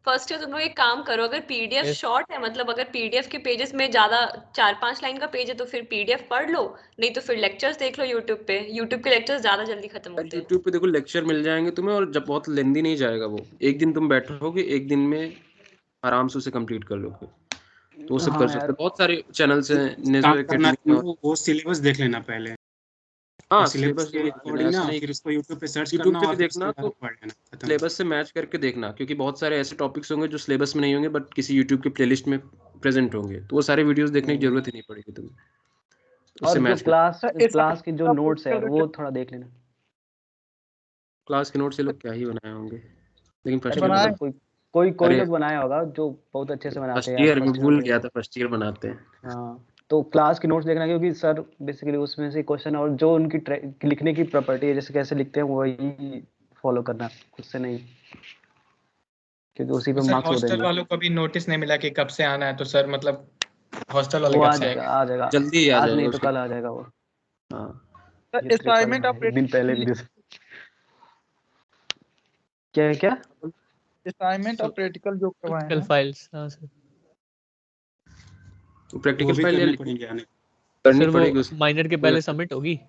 तुम लोग एक काम करो, अगर पीडीएफ Yes. शॉर्ट है मतलब अगर पीडीएफ के पेजेस में ज्यादा 4-5 लाइन का पेज है तो फिर पीडीएफ पढ़ लो, नहीं तो फिर लेक्चर्स देख लो यूट्यूब पे। यूट्यूब के लेक्चर्स ज्यादा जल्दी खत्म यार होते हैं। यूट्यूब पे देखो लेक्चर मिल जाएंगे तुम्हें, और जब बहुत लेंदी नहीं जाएगा वो, एक दिन तुम बैठोगे एक दिन में आराम से उसे कंप्लीट कर लोगे, तो वो सब कर हाँ सकते यार हो। बहुत सारे चैनल्स हैं, नेजो काम करना है एकेडमी और तुमको, वो सिलेबस देख लेना पहले, हाँ और सिलेबस सिलेबस के जरूर देख लेना, अकॉर्डिंग ऐसा ना नहीं फिर उसको यूट्यूब पे सर्च यूट्यूब करना पे भी और फिर उसके देखना, बाद तो पढ़ लेना, खत्म। सिलेबस से मैच करके देखना, क्योंकि बहुत सारे ऐसे टॉपिक्स होंगे जो सिलेबस में नहीं होंगे बट किसी यूट्यूब के प्लेलिस्ट में प्रेजेंट होंगे, तो वो सारे वीडियोस देखने की जरूरत ही नहीं पड़ेगी तुम्हें, उससे और जो मैच कर। सर इस क्लास के जो का नोट्स है यार practical वो थोड़ा देख लेना। क्लास के नोट से लोग क्या ही बनाए होंगे, लेकिन फर्स्ट अरे ईयर बनाए मतलब में तो कोई अरे लोग बनाया होगा जो बहुत अच्छे से बनाते फर्स्ट हैं यार, ईयर में फर्स्ट ईयर भूल में। गया था, फर्स्ट ईयर बनाते हैं। हाँ तो क्लास की नोट्स देखना, क्योंकि सर बेसिकली उसमें से क्वेश्चन और जो उनकी लिखने की प्रॉपर्टी है, जैसे कैसे लिखते हैं वही फॉलो करना, खुद से नहीं, क्योंकि उसी पे तो सर मार्क्स वो हॉस्टल देंगे। वालों को भी नोटिस नहीं मिला कि कब से आना है, तो सर मतलब हॉस्टल वाले वो कब आ से जाएगा आएंगे? आ जाएगा जल्दी आ आज जाएगा नहीं तो उसके। कल आ जाएगा वो। हाँ सर ये ट्रिपल असाइनमेंट हाँ आप एक दिन पहले भी दे क्या है क्या? असाइनमेंट और प्रैक्टिकल जो करवाए प्रैक्टिकल हैं फाइल्स हाँ सर तो प्रैक्टिकल भी फाइल करनी पड़ेंगे आने करनी सर वो पड़ेगी उस माइनर के पहले सबमिट होगी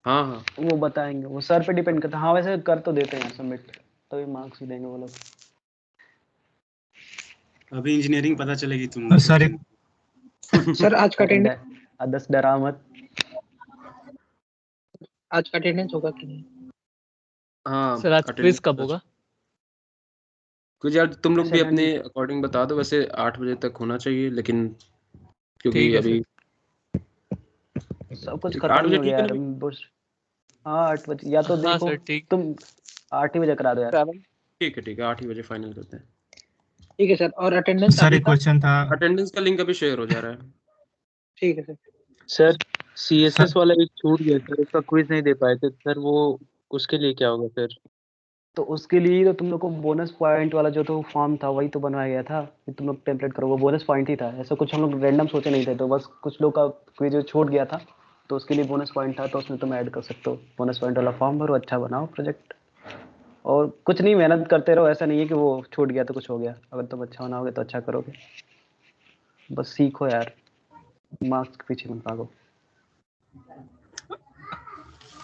हाँ हाँ वो बताएंगे, वो सर पे डिपेंड करता है। हाँ वैसे कर तो देते हैं सबमिट, तभी मार्क्स भी देंगे वो लोग। अभी इंजीनियरिंग पता चलेगी तुम सर सर आज का अटेंडेंस 10 डरा मत। आज का अटेंडेंस होगा कि नहीं? हाँ सर आज क्विज कब होगा कुछ यार तुम लोग भी सेकंड अपने अकॉर्डिंग बता दो, वैसे 8 बजे तक होना चाहिए, लेकिन क्योंकि ठीक है अभी सब कुछ 8 खत्म ही बजे हो ठीक गया है यार। ना? हाँ 8 बजे, या तो हाँ देखो सर ठीक तुम 8 ही बजे करा दो यार। ठीक है 8 ही बजे फाइनल करते हैं। ठीक है सर। और अटेंडेंस सर एक क्वेश्चन था अटेंडेंस का लिंक अभी शेयर हो जा रहा है। ठीक है सर। सर सीएसएस वाला एक छूट गया सर, उसका क्विज नहीं दे पाए थे सर, वो उसके लिए क्या होगा सर? तो उसके लिए तो तुम लोग को बोनस पॉइंट वाला जो तो फॉर्म था वही तो बनवाया गया था कि तुम लोग टेम्पलेट करो, वो बोनस पॉइंट ही था। ऐसा कुछ हम लोग रैंडम सोचे नहीं थे, तो बस कुछ लोग का क्विज जो छूट गया था तो उसके लिए बोनस पॉइंट था, तो उसमें तुम ऐड कर सकते हो। बोनस पॉइंट वाला फॉर्म भरो, अच्छा बनाओ प्रोजेक्ट, और कुछ नहीं मेहनत करते रहो। ऐसा नहीं है कि वो छूट गया तो कुछ हो गया, अगर तुम अच्छा बनाओगे तो अच्छा करोगे। बस सीखो यार, मार्क्स के पीछे मत भागो।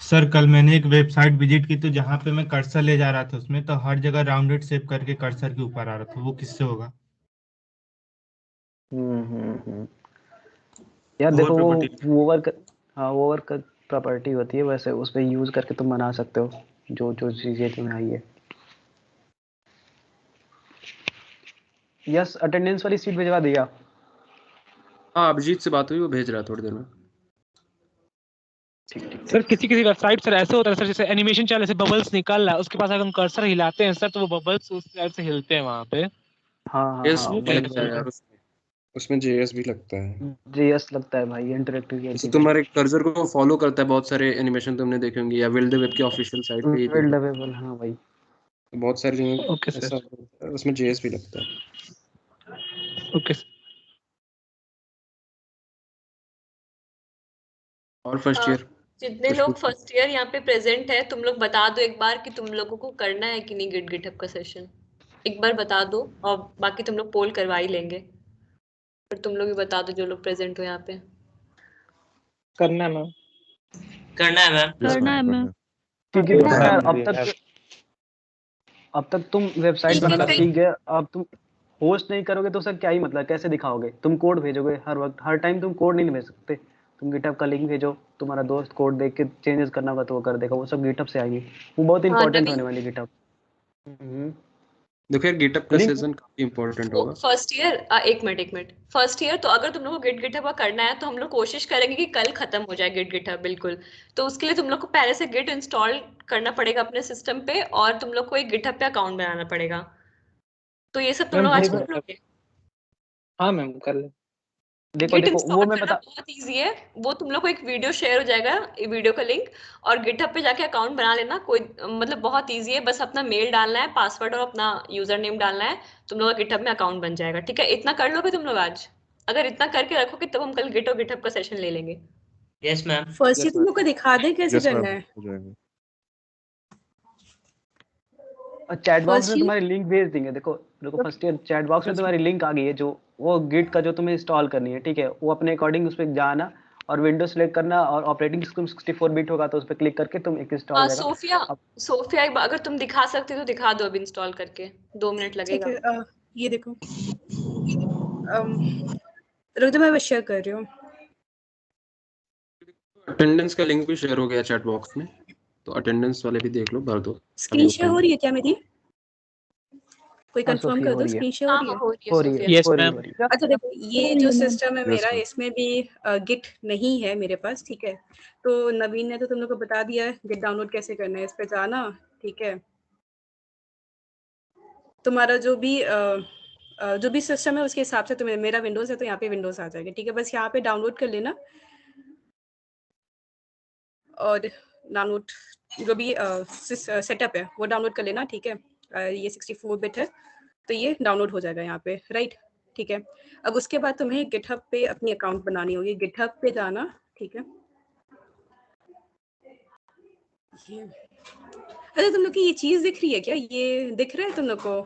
सर कल मैंने एक वेबसाइट विजिट की तो जहाँ पे मैं कर्सर ले जा रहा था उसमें तो हर जगह राउंडेड शेप करके कर्सर के ऊपर आ रहा था, वो किससे होगा? यार देखो वो property। ओवर हाँ ओवर का प्रॉपर्टी होती है, वैसे उस पर यूज करके तुम बना सकते हो जो जो चीजें तुम्हें आई है। यस अटेंडेंस वाली सीट भिजवा दिया। हाँ अभिजीत से बात हुई, वो भेज रहा है थोड़ी देर में। सर किसी किसी वेबसाइट सर ऐसे होता है सर, जैसे एनिमेशन चल ऐसे बबल्स निकल रहा है, उसके पास अगर हम कर्सर हिलाते हैं सर तो वो बबल्स उस टाइप से हिलते हैं वहाँ पे। हाँ जेएस हाँ भी लगता है यार उसमें जेएस भी लगता है। जेएस लगता है भाई, इंटरेक्टिव जैसे तुम्हारे कर्सर को फॉलो करता है, बहुत सारे एनिमेशन तुमने देखे होंगे, या विल्ड वेब के ऑफिशियल साइट पे ही देखे वेबल। हाँ भाई बहुत सारे जगह ओके ऐसा होता है, उसमें जेएस भी लगता है। ओके और फर्स्ट ईयर जितने कुछ लोग पूछो। फर्स्ट ईयर यहाँ पे प्रेजेंट है, तुम लोग बता दो एक बार कि तुम लोगों को करना है कि नहीं गिट गिटहब का सेशन। एक बार बता दो, और बाकी तुम लोग पोल करवा ही लेंगे। पर तुम लोग भी बता दो जो लोग प्रेजेंट हो यहाँ पे। करना है मैम। करना है मैम। करना है मैम। क्योंकि देखो यार अब तक तुम वेबसाइट एक बनाना मिनट सीख गए, अब तुम होस्ट नहीं करोगे तो सर क्या ही मतलब, कैसे दिखाओगे? तुम कोड भेजोगे हर वक्त, हर टाइम तुम कोड नहीं भेज सकते। तुम गिटहब का लिंक भेजो, तुम्हारा दोस्त कोड देख के चेंजेस करना होगा तो वो कर देगा, वो सब गिटहब से आएगी। वो बहुत इंपॉर्टेंट होने वाली गिटहब। देखो यार गिटहब का लिंक सेशन काफी इंपॉर्टेंट होगा। फर्स्ट ईयर एक मिनट फर्स्ट ईयर तो अगर तुम लोग को गिट गिटहब का करना है तो हम लोग कोशिश करेंगे कि कल खत्म हो जाए गिट गिटहब बिल्कुल। तो उसके लिए तुम लोग को पहले से गिट इंस्टॉल करना पड़ेगा अपने सिस्टम पे, और तुम लोग को एक गिटहब पे अकाउंट बनाना पड़ेगा। तो ये सब तुम लोग आज कर लोगे? हाँ मैम कर ले। देखो गिट देखो वो इंस्टॉल मैं करना बता बहुत इजी है। वो तुम लोग को एक वीडियो शेयर हो जाएगा, वीडियो का लिंक, और गिटहब पे जाके अकाउंट बना लेना। कोई मतलब बहुत इजी है, बस अपना मेल डालना है, पासवर्ड और अपना यूजर नेम डालना है, तुम लोग का गिटहब में अकाउंट बन जाएगा। ठीक है, इतना कर लोगे तुम लोग आज? अगर इतना करके रखोगे तब हम कल गिट और गिटहब का सेशन ले लेंगे। Yes ma'am. फर्स्ट तुम लोग को दिखा दे कैसे करना है। चैट बॉक्स में First तुम्हारी लिंक भेज देंगे। देखो फर्स्ट ईयर चैट बॉक्स में तुम्हारी लिंक आ गई है, जो वो गिट का जो तुम्हें इंस्टॉल करनी है। ठीक है, वो अपने अकॉर्डिंग उस पर जाना और विंडो सेलेक्ट करना, और ऑपरेटिंग सिस्टम 64 बिट होगा तो उस पर क्लिक करके तुम एक इंस्टॉल हो जाएगा। सोफिया एक बार अगर तुम दिखा सकते तो दिखा दो, अब इंस्टॉल करके 2 मिनट ठीक लगेगा। है, ये देखो रुक जा, मैं शेयर कर रही हूँ। अटेंडेंस का लिंक भी शेयर हो गया चैट बॉक्स में, तो अटेंडेंस वाले भी देख लो, भर दो। स्क्रीन शेयर हो रही है क्या मेरी? कोई हाँ, कंफर्म सोफिया कर हो दो, रही है। स्क्रीन शेयर हो रही है? हो रही है यस सोफिया। मैम। अच्छा देखो, ये जो सिस्टम है मेरा, इसमें भी गिट नहीं है मेरे पास। ठीक है, तो नवीन ने तो तुम लोग को बता दिया है गिट डाउनलोड कैसे करना है। इस पे जाना, ठीक है, तुम्हारा जो भी सिस्टम है उसके हिसाब से तुम्हें, मेरा विंडोज है तो यहाँ पे विंडोज आ जाएगा। ठीक है, बस यहाँ पे डाउनलोड कर लेना, और डाउनलोड जो भी सेटअप है वो डाउनलोड कर लेना। ठीक है, ये 64 बिट है तो ये डाउनलोड हो जाएगा यहाँ पे, राइट? ठीक है, अब उसके बाद तुम्हें गिटहब पे अपनी अकाउंट बनानी होगी। गिटहब पे जाना, ठीक है। ये अरे तुम लोग की ये चीज दिख रही है क्या? ये दिख रहा है तुम लोग को?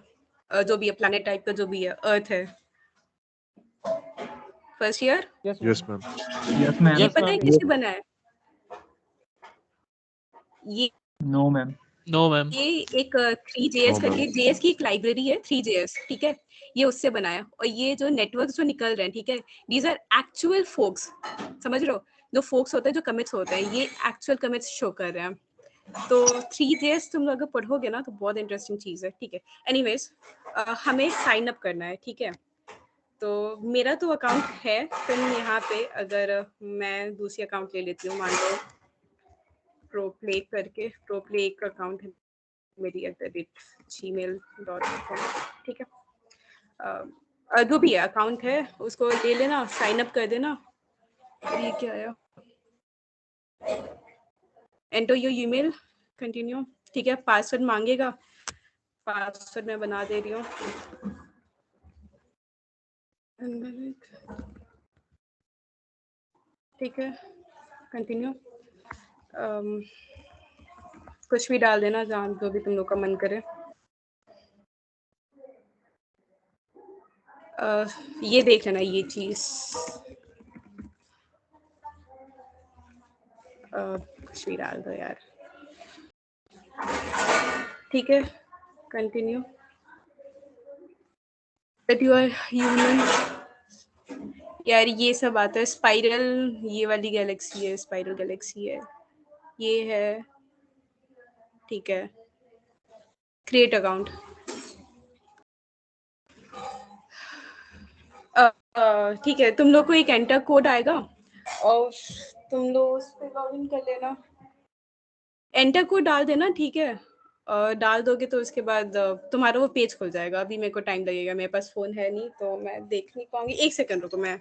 जो भी है प्लैनेट टाइप का जो भी है, अर्थ है। First year Yes, ma'am. Yes ma'am. ये पता है किससे बना है? ये नो मैम। No ma'am. ये एक 3JS No, करके ma'am. JS की एक लाइब्रेरी है 3JS, ठीक है, ये उससे बना है। और ये जो नेटवर्क जो निकल रहे हैं, ठीक है, दीज आर एक्चुअल फोक्स, समझ रहे हो, जो फोक्स होते हैं, जो कमिट्स होते हैं, ये एक्चुअल कमिट्स शो कर रहे हैं। तो 3JS तुम लोग अगर पढ़ोगे ना तो बहुत इंटरेस्टिंग चीज है, ठीक है। एनीवेज हमें साइन अप करना है, ठीक है। तो मेरा तो अकाउंट है, फिर यहाँ पे अगर मैं दूसरी अकाउंट ले लेती हूँ, मान लो प्रोप्ले करके, प्रोप्ले एक अकाउंट है मेरी @gmail.com, ठीक है। जो भी है अकाउंट है उसको ले लेना, साइन अप कर देना। और ये क्या आया, एंटर योर ईमेल, कंटिन्यू, ठीक है। पासवर्ड मांगेगा, पासवर्ड मैं बना दे रही हूँ। ठीक है, कंटिन्यू। कुछ भी डाल देना, जहाँ जो भी तुम लोग का मन करे। ये देख लेना, ये चीज कुछ भी डाल दो यार, ठीक है, continue. That you are human, यार ये सब आता है। स्पाइरल, ये वाली गैलेक्सी है, स्पाइरल गैलेक्सी है, ये है, ठीक है। क्रिएट अकाउंट, ठीक है। तुम लोग को एक एंटर कोड आएगा और तुम लोग उस पर लॉग इन कर लेना, एंटर कोड डाल देना, ठीक है। डाल दोगे तो उसके बाद तुम्हारा वो पेज खुल जाएगा। अभी मेरे को टाइम लगेगा, मेरे पास फोन है नहीं तो मैं देख नहीं पाऊंगी। 1 सेकंड रुको, मैं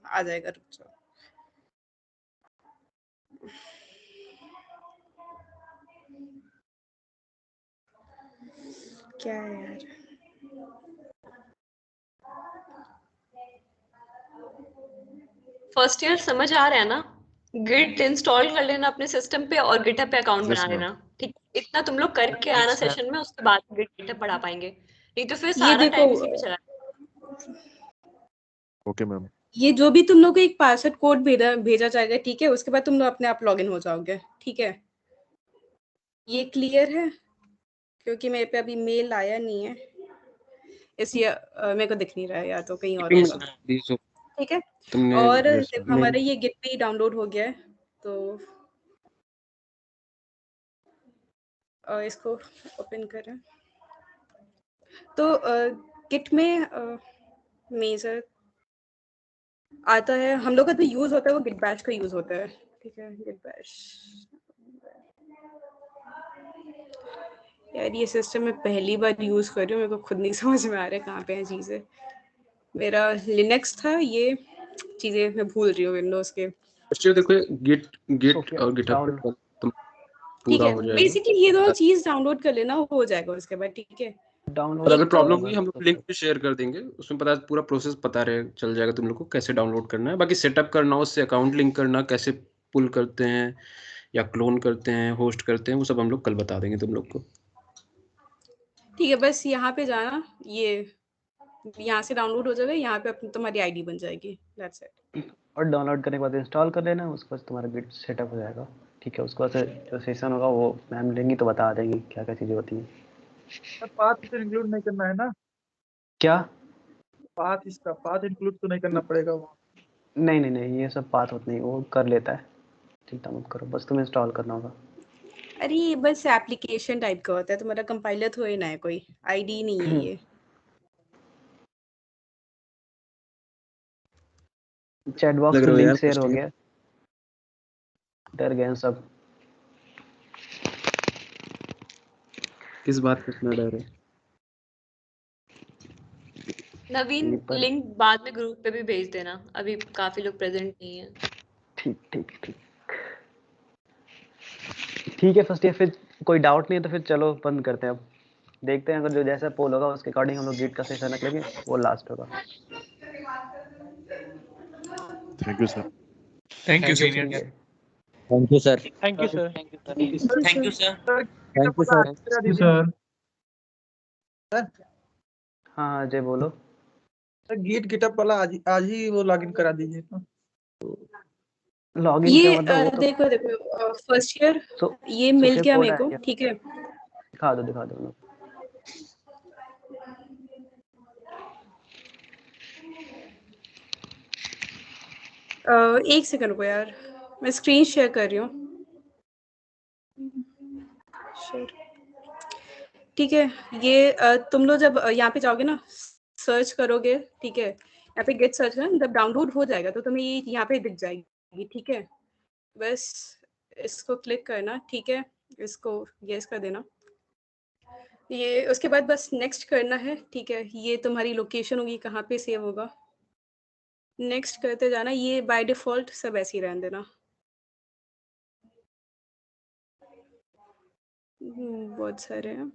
आ जाएगा, रुक जाओ। क्या है यार, फर्स्ट ईयर समझ आ रहा है ना? गिट इंस्टॉल कर लेना अपने सिस्टम पे और गिटहब पे अकाउंट Yes, बना ma'am. लेना, ठीक। इतना तुम लोग करके आना सेशन में, उसके बाद गिटहब पढ़ा पाएंगे, नहीं तो फिर ये सारा देखो, टाइम इसी पे चला। Okay, ma'am. ये जो भी तुम लोग को एक पासवर्ड कोड भेजा जाएगा, ठीक है, उसके बाद तुम लोग अपने आप लॉगिन हो जाओगे, ठीक है। ये क्लियर है? क्योंकि मेरे पे अभी मेल आया नहीं है, इसलिए मेरे को दिख नहीं रहा है, या तो कहीं और होगा, ठीक है। तुमने और Yes, देखो, ma'am. हमारा ये गिट पे डाउनलोड हो गया है, तो इसको ओपन करें। तो गिट में मेजर आता है, हम लोग का तो यूज होता है वो गिट बैश का यूज होता है, ठीक है। गिट बैश, यार ये सिस्टम मैं पहली बार यूज कर रही हूँ, मेरे को खुद नहीं समझ में आ रहा है कहाँ पे है चीजें। मेरा लिनक्स था, ये चीजें मैं भूल रही हूँ विंडोज के, अच्छा देखो, गिट Okay, और गिटहब down. पे तुम ठीक पूरा है। हो जाएगा। बेसिकली ये दोनों चीज डाउनलोड कर लेना, हो जाएगा उसके बाद, ठीक है। और डाउनलोड अगर एक प्रॉब्लम हुई हम लोग लिंक भी शेयर कर देंगे, उसमें पता पूरा प्रोसेस पता रहे चल जाएगा तुम लोग को कैसे डाउनलोड करना है। बाकी सेटअप करना, उससे अकाउंट लिंक करना, कैसे पुल करते हैं या क्लोन करते हैं, होस्ट करते हैं, वो सब हम लोग कल बता देंगे तुम लोग को। ठीक है, बस यहाँ पे जाना, ये यहाँ से डाउनलोड हो जाएगा, यहाँ पे अपनी तुम्हारी आईडी बन जाएगी, दैट्स इट। और डाउनलोड करने के बाद इंस्टॉल कर लेना, उसके बाद तुम्हारा गिट सेटअप हो जाएगा, ठीक है। उसके बाद से जो सेशन होगा वो मैम लेंगी तो बता देंगी क्या क्या चीज़ें होती हैं। सर पाथ तो इंक्लूड नहीं करना है ना? क्या? पाथ, इसका पाथ इंक्लूड तो नहीं करना पड़ेगा वो? नहीं नहीं नहीं, ये सब बात होती नहीं, वो कर लेता है, चिंता मत करो, बस तुम्हें इंस्टॉल करना होगा। अरे ये बस एप्लीकेशन टाइप का होता है, तुम्हारा कंपाइलर थोड़ी ना है, कोई आईडी नहीं है ये। चैट बॉक्स लग में रहा है लिंक यार शेयर हो कुछ गया, डर गए हैं सब। किस बात पे इतना डर है? नवीन पर लिंक बाद में ग्रुप पे भी भेज देना, अभी काफी लोग प्रेजेंट नहीं है। ठीक ठीक ठीक ठीक है। फर्स्ट ईयर फिर कोई डाउट नहीं है तो फिर चलो बंद करते हैं अब, देखते हैं अगर जो जैसा पोल होगा उसके अकॉर्डिंग हम लोग गिट का सेशन रख लेंगे, वो लास्ट होगा। Thank you, sir. Thank you ठीक सीनियर। है, thank you sir. Thank you sir. Thank you sir. Sir thank you sir. Sir हाँ हाँ जय बोलो। सर गिट गिटअप वाला आज ही वो लॉगिन करा दीजिए ना। लॉगिन ये क्या मतलब वो तो देखो देखो फर्स्ट ईयर सो ये मिल सोशल गया कोड मेरे है को, क्या? ठीक है। दिखा दो। एक सेकंड रुको यार, मैं स्क्रीन शेयर कर रही हूँ। शेयर, ठीक है। ये तुम लोग जब यहाँ पे जाओगे ना, सर्च करोगे, ठीक है, यहाँ पे गेट सर्च ना, जब डाउनलोड हो जाएगा तो तुम्हें ये यहाँ पे दिख जाएगी, ठीक है। बस इसको क्लिक करना, ठीक है, इसको यस कर देना। ये उसके बाद बस नेक्स्ट करना है, ठीक है। ये तुम्हारी लोकेशन होगी, कहाँ पे सेव होगा, नेक्स्ट करते जाना। ये बाय डिफॉल्ट सब ऐसे ही रहने देना। बहुत सारे हैं।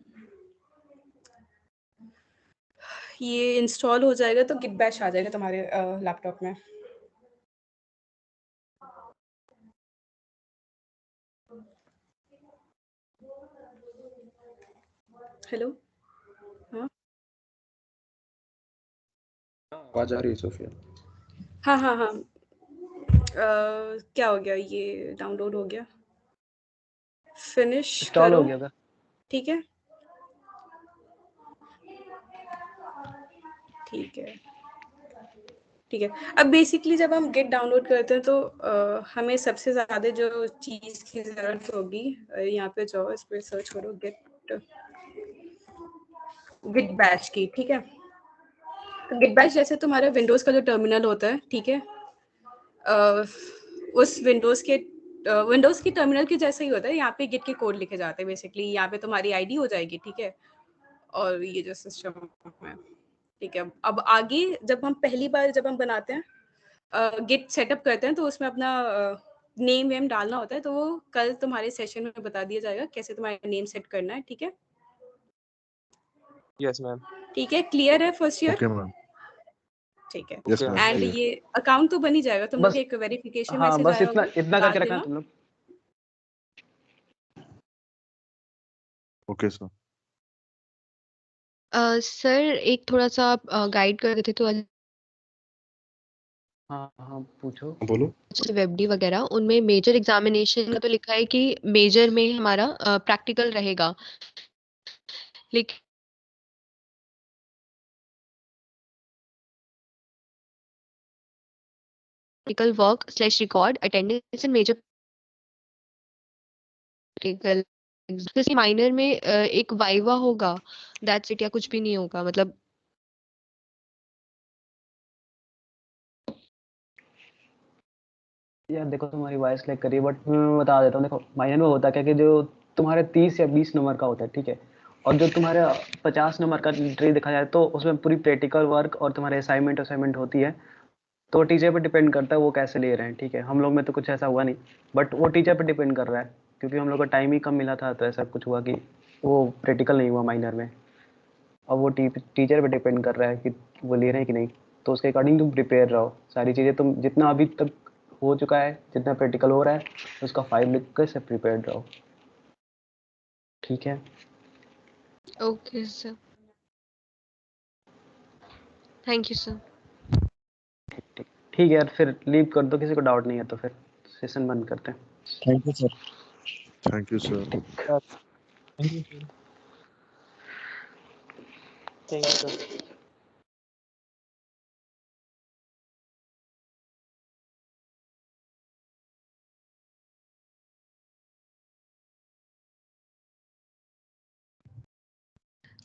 ये इंस्टॉल हो जाएगा तो गिट बैश आ जाएगा तुम्हारे लैपटॉप में। हेलो, हाँ आवाज आ रही है सोफिया? हाँ हाँ हाँ। क्या हो गया, ये डाउनलोड हो गया, फिनिश इंस्टॉल हो करो, गया था। ठीक है। ठीक है, ठीक है। अब बेसिकली जब हम गिट डाउनलोड करते हैं तो हमें सबसे ज़्यादा जो चीज़ की ज़रूरत होगी, यहाँ पे जाओ, इस पे सर्च करो गिट बैश की, ठीक है। तो गिट बैश जैसे तुम्हारा विंडोज़ का जो टर्मिनल होता है, ठीक है, उस विंडोज़ की टर्मिनल के जैसा ही होता है। यहाँ पे गिट के कोड लिखे जाते हैं बेसिकली। यहाँ पे तुम्हारी आईडी हो जाएगी, ठीक है, और ये जो सिस्टम है, ठीक है। अब आगे जब हम पहली बार जब हम बनाते हैं गिट सेटअप करते हैं तो उसमें अपना नेम वेम डालना होता है, तो वो कल तुम्हारे सेशन में बता दिया जाएगा कैसे तुम्हारा नेम सेट करना है, ठीक है। Yes ma'am. ठीक है, क्लियर है फर्स्ट ईयर? Okay ma'am. ठीक है। Yes ma'am and clear. ये अकाउंट तो बन ही जाएगा, तुम लोग बस एक वेरिफिकेशन हाँ मैसेज बस आया इतना होगा, इतना डाल करके रखना देना। तुम लोग। Okay sir. सर एक थोड़ा सा आप गाइड कर देते तो हाँ हाँ पूछो। बोलो। वेबडी वगैरह उनमें मेजर एग्जामिनेशन का तो लिखा है कि मेजर में हमारा प्रैक्टिकल रहेगा, लेकिन practical work slash record attendance in major practical minor में एक वाइवा होगा, दैट्स इट, या कुछ भी नहीं होगा मतलब? यार देखो तुम्हारी वॉइस लैग कर रही है, बट मैं बता देता हूँ। देखो माइनर में होता क्या कि जो तुम्हारे 30 या 20 नंबर का होता है, ठीक है, और जो तुम्हारे 50 नंबर का लिटरेरी देखा जाए तो उसमें पूरी प्रैक्टिकल वर्क और तुम्हारे असाइनमेंट होती है। तो टीचर पर डिपेंड करता है वो कैसे ले रहे हैं, ठीक है। हम लोग में तो कुछ ऐसा हुआ नहीं, बट वो टीचर पर डिपेंड कर रहा है, क्योंकि हम लोग का टाइम ही कम मिला था, तो ऐसा कुछ हुआ कि वो प्रैक्टिकल नहीं हुआ माइनर में। और वो टीचर पे डिपेंड कर रहा है कि वो ले रहे हैं कि नहीं। तो उसके अकॉर्डिंग तुम प्रिपेयर रहो, सारी चीज़ें तुम जितना अभी तक हो चुका है, जितना प्रैक्टिकल हो रहा है, उसका फाइल लिख कर सब प्रिपेयर्ड रहो, ठीक है। Okay sir, thank you sir. ठीक है यार, फिर लीव कर दो, किसी को डाउट नहीं है तो फिर सेशन बंद करते हैं। Thank you sir. Thank you sir. Thank you sir. Thank you sir.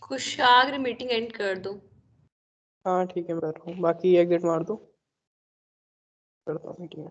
Kushagra meeting and कर दो। हाँ ठीक है, मैं कर रहा हूँ, बाकी एग्जिट मार दो, करता हूँ मीटिंग।